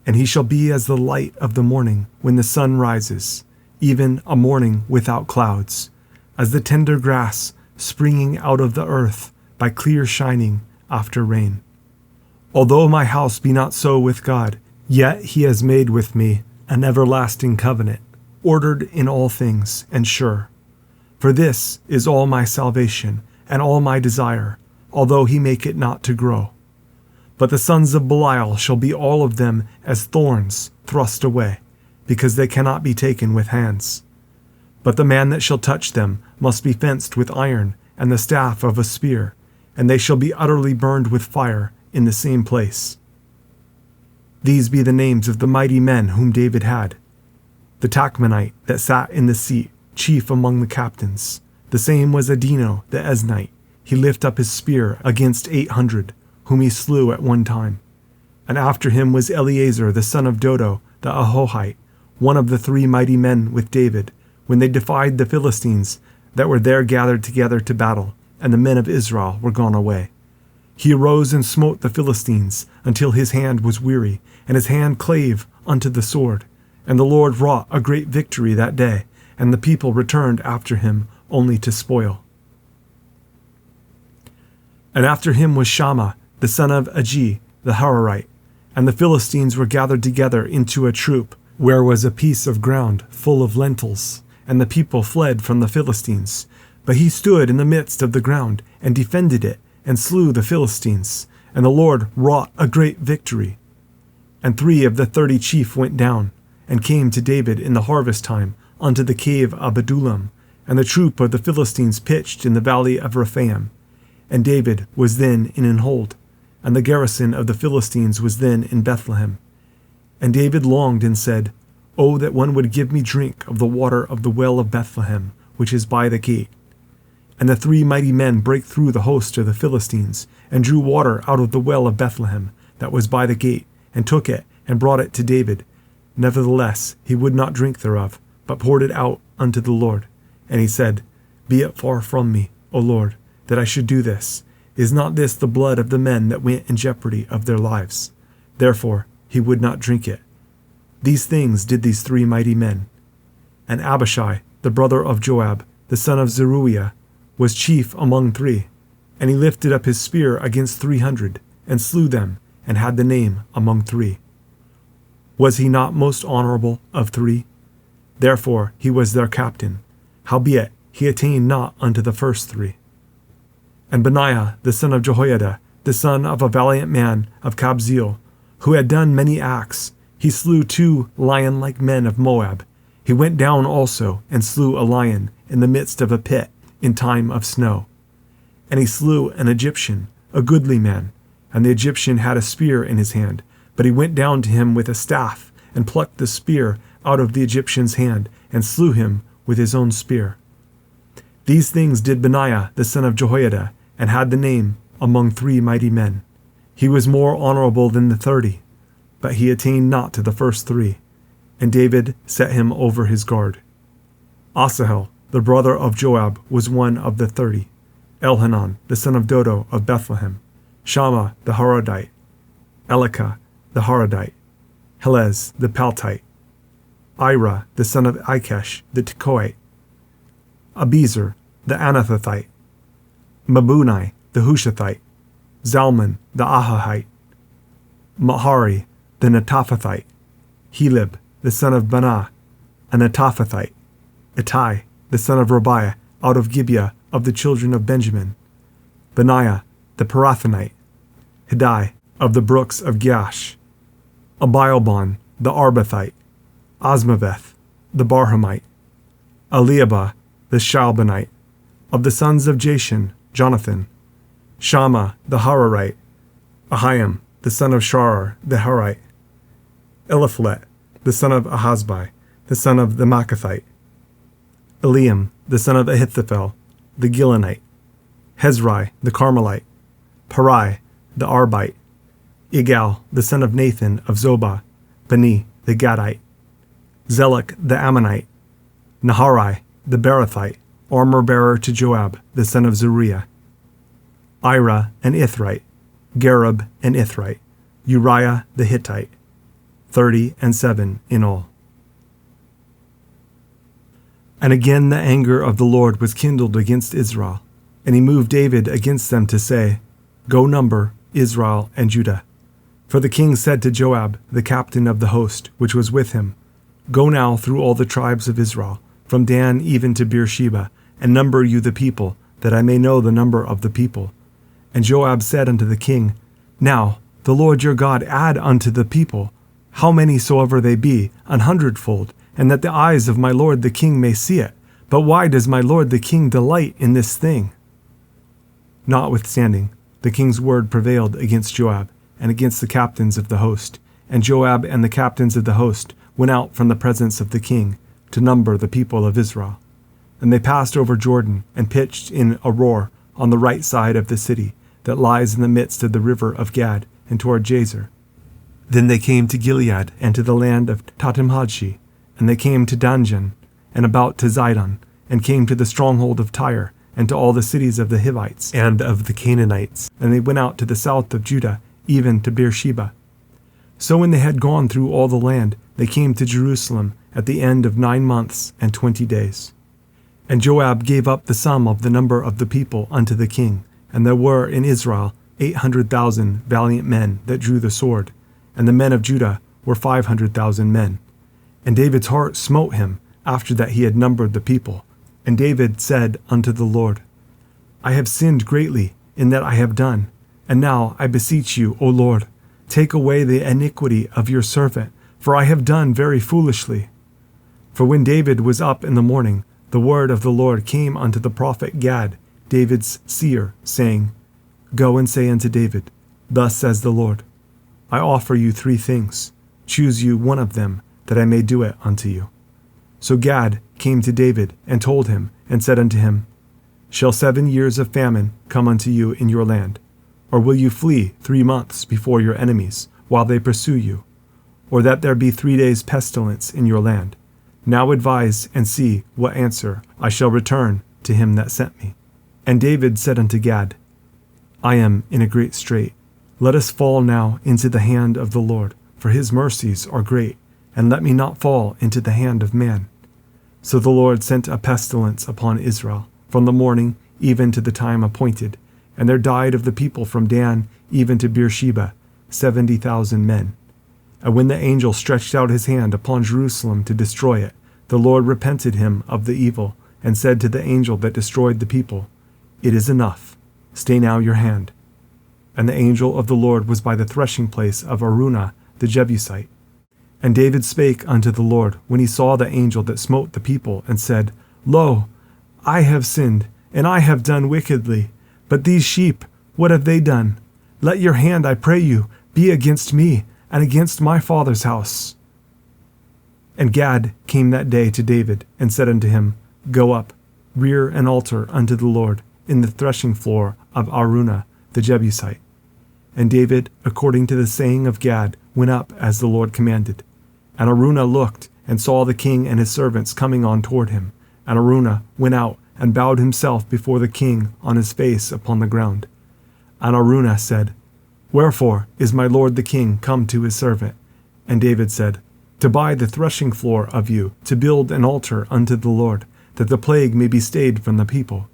And he shall be as the light of the morning when the sun rises, even a morning without clouds, as the tender grass springing out of the earth by clear shining after rain. Although my house be not so with God, yet he has made with me an everlasting covenant, ordered in all things and sure. For this is all my salvation and all my desire, although he make it not to grow. But the sons of Belial shall be all of them as thorns thrust away, because they cannot be taken with hands. But the man that shall touch them must be fenced with iron and the staff of a spear, and they shall be utterly burned with fire in the same place. These be the names of the mighty men whom David had. The Tachmonite that sat in the seat, chief among the captains. The same was Adino the Eznite. He lift up his spear against 800, whom he slew at one time. And after him was Eleazar the son of Dodo the Ahohite, one of the 3 mighty men with David, when they defied the Philistines that were there gathered together to battle, and the men of Israel were gone away. He arose and smote the Philistines until his hand was weary, and his hand clave unto the sword. And the Lord wrought a great victory that day, and the people returned after him only to spoil. And after him was Shammah, the son of Agi, the Hararite. And the Philistines were gathered together into a troop, where was a piece of ground full of lentils, and the people fled from the Philistines. But he stood in the midst of the ground, and defended it, and slew the Philistines. And the Lord wrought a great victory. And 3 of the 30 chief went down, and came to David in the harvest time unto the cave of Adullam. And the troop of the Philistines pitched in the valley of Rephaim. And David was then in an hold, and the garrison of the Philistines was then in Bethlehem. And David longed and said, O that one would give me drink of the water of the well of Bethlehem, which is by the gate. And the 3 mighty men brake through the host of the Philistines, and drew water out of the well of Bethlehem, that was by the gate, and took it, and brought it to David. Nevertheless he would not drink thereof, but poured it out unto the Lord. And he said, Be it far from me, O Lord, that I should do this. Is not this the blood of the men that went in jeopardy of their lives? Therefore he would not drink it. These things did these 3 mighty men. And Abishai, the brother of Joab, the son of Zeruiah, was chief among 3. And he lifted up his spear against 300, and slew them, and had the name among 3. Was he not most honorable of 3? Therefore he was their captain. Howbeit he attained not unto the first 3. And Benaiah, the son of Jehoiada, the son of a valiant man of Kabzeel, who had done many acts, he slew 2 lion-like men of Moab. He went down also, and slew a lion in the midst of a pit in time of snow. And he slew an Egyptian, a goodly man, and the Egyptian had a spear in his hand, but he went down to him with a staff, and plucked the spear out of the Egyptian's hand, and slew him with his own spear. These things did Benaiah the son of Jehoiada, and had the name among 3 mighty men. He was more honorable than the 30, but he attained not to the first 3, and David set him over his guard. Asahel, the brother of Joab, was one of the 30. Elhanan, the son of Dodo of Bethlehem. Shammah the Harodite. Elikah the Harodite. Helez the Paltite. Ira the son of Ikesh the Tekoite. Abiezer the Anathothite. Mabunai the Hushathite. Zalman the Ahahite. Mahari the Netophathite. Helib the son of Banah, a Netophathite. Ittai the son of Rabiah, out of Gibeah of the children of Benjamin. Benaiah the Pirathonite. Hiddai of the brooks of Gaash. Abialbon the Arbathite. Asmaveth the Barhamite. Eliabah the Shalbanite. Of the sons of Jashan, Jonathan. Shammah the Hararite. Ahiam the son of Sharar the Harite. Eliphalet the son of Ahasbai, the son of the Maacathite. Eliam the son of Ahithophel the Gilonite. Hezrai the Carmelite. Parai the Arbite. Igal the son of Nathan of Zobah. Bani the Gadite. Zelek the Ammonite. Naharai the Berothite, armor-bearer to Joab the son of Zeruiah. Ira an Ithrite. Gareb an Ithrite. Uriah the Hittite. 37 in all. And again the anger of the Lord was kindled against Israel, and he moved David against them to say, Go number Israel and Judah. For the king said to Joab, the captain of the host, which was with him, Go now through all the tribes of Israel, from Dan even to Beersheba, and number you the people, that I may know the number of the people. And Joab said unto the king, Now the Lord your God add unto the people, how many soever they be, 100-fold, and that the eyes of my lord the king may see it. But why does my lord the king delight in this thing? Notwithstanding, the king's word prevailed against Joab, and against the captains of the host. And Joab and the captains of the host went out from the presence of the king, to number the people of Israel. And they passed over Jordan, and pitched in Aroer, on the right side of the city, that lies in the midst of the river of Gad, and toward Jazer. Then they came to Gilead, and to the land of Tahtimhodshi, And they came to Danjan, and about to Zidon, and came to the stronghold of Tyre, and to all the cities of the Hivites and of the Canaanites. And they went out to the south of Judah, even to Beersheba. So when they had gone through all the land, they came to Jerusalem at the end of 9 months and 20 days. And Joab gave up the sum of the number of the people unto the king, and there were in Israel 800,000 valiant men that drew the sword, and the men of Judah were 500,000 men. And David's heart smote him after that he had numbered the people. And David said unto the Lord, I have sinned greatly in that I have done, and now I beseech you, O Lord, take away the iniquity of your servant, for I have done very foolishly. For when David was up in the morning, the word of the Lord came unto the prophet Gad, David's seer, saying, Go and say unto David, Thus says the Lord, I offer you 3 things. Choose you one of them, that I may do it unto you. So Gad came to David, and told him, and said unto him, Shall 7 years of famine come unto you in your land? Or will you flee 3 months before your enemies, while they pursue you? Or that there be 3 days' pestilence in your land? Now advise and see what answer I shall return to him that sent me. And David said unto Gad, I am in a great strait. Let us fall now into the hand of the Lord, for his mercies are great, and let me not fall into the hand of man. So the Lord sent a pestilence upon Israel, from the morning even to the time appointed, and there died of the people from Dan even to Beersheba 70,000 men. And when the angel stretched out his hand upon Jerusalem to destroy it, the Lord repented him of the evil, and said to the angel that destroyed the people, It is enough, stay now your hand. And the angel of the Lord was by the threshing place of Araunah the Jebusite. And David spake unto the Lord when he saw the angel that smote the people, and said, Lo, I have sinned, and I have done wickedly. But these sheep, what have they done? Let your hand, I pray you, be against me, and against my father's house. And Gad came that day to David, and said unto him, Go up, rear an altar unto the Lord in the threshing floor of Araunah the Jebusite. And David, according to the saying of Gad, went up as the Lord commanded. And Araunah looked, and saw the king and his servants coming on toward him. And Araunah went out, and bowed himself before the king on his face upon the ground. And Araunah said, Wherefore is my lord the king come to his servant? And David said, To buy the threshing floor of you, to build an altar unto the Lord, that the plague may be stayed from the people.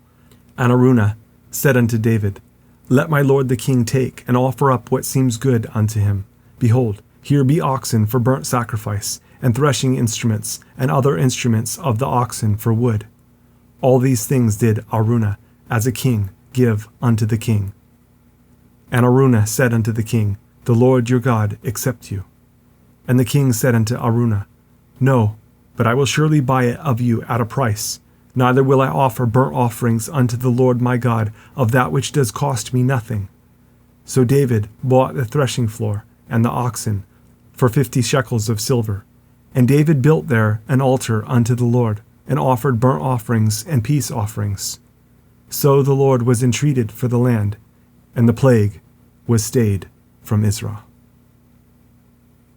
And Araunah said unto David, Let my lord the king take, and offer up what seems good unto him. Behold, here be oxen for burnt sacrifice, and threshing instruments, and other instruments of the oxen for wood. All these things did Araunah, as a king, give unto the king. And Araunah said unto the king, The Lord your God accept you. And the king said unto Araunah, No, but I will surely buy it of you at a price. Neither will I offer burnt offerings unto the Lord my God of that which does cost me nothing. So David bought the threshing floor and the oxen for 50 shekels of silver. And David built there an altar unto the Lord, and offered burnt offerings and peace offerings. So the Lord was entreated for the land, and the plague was stayed from Israel.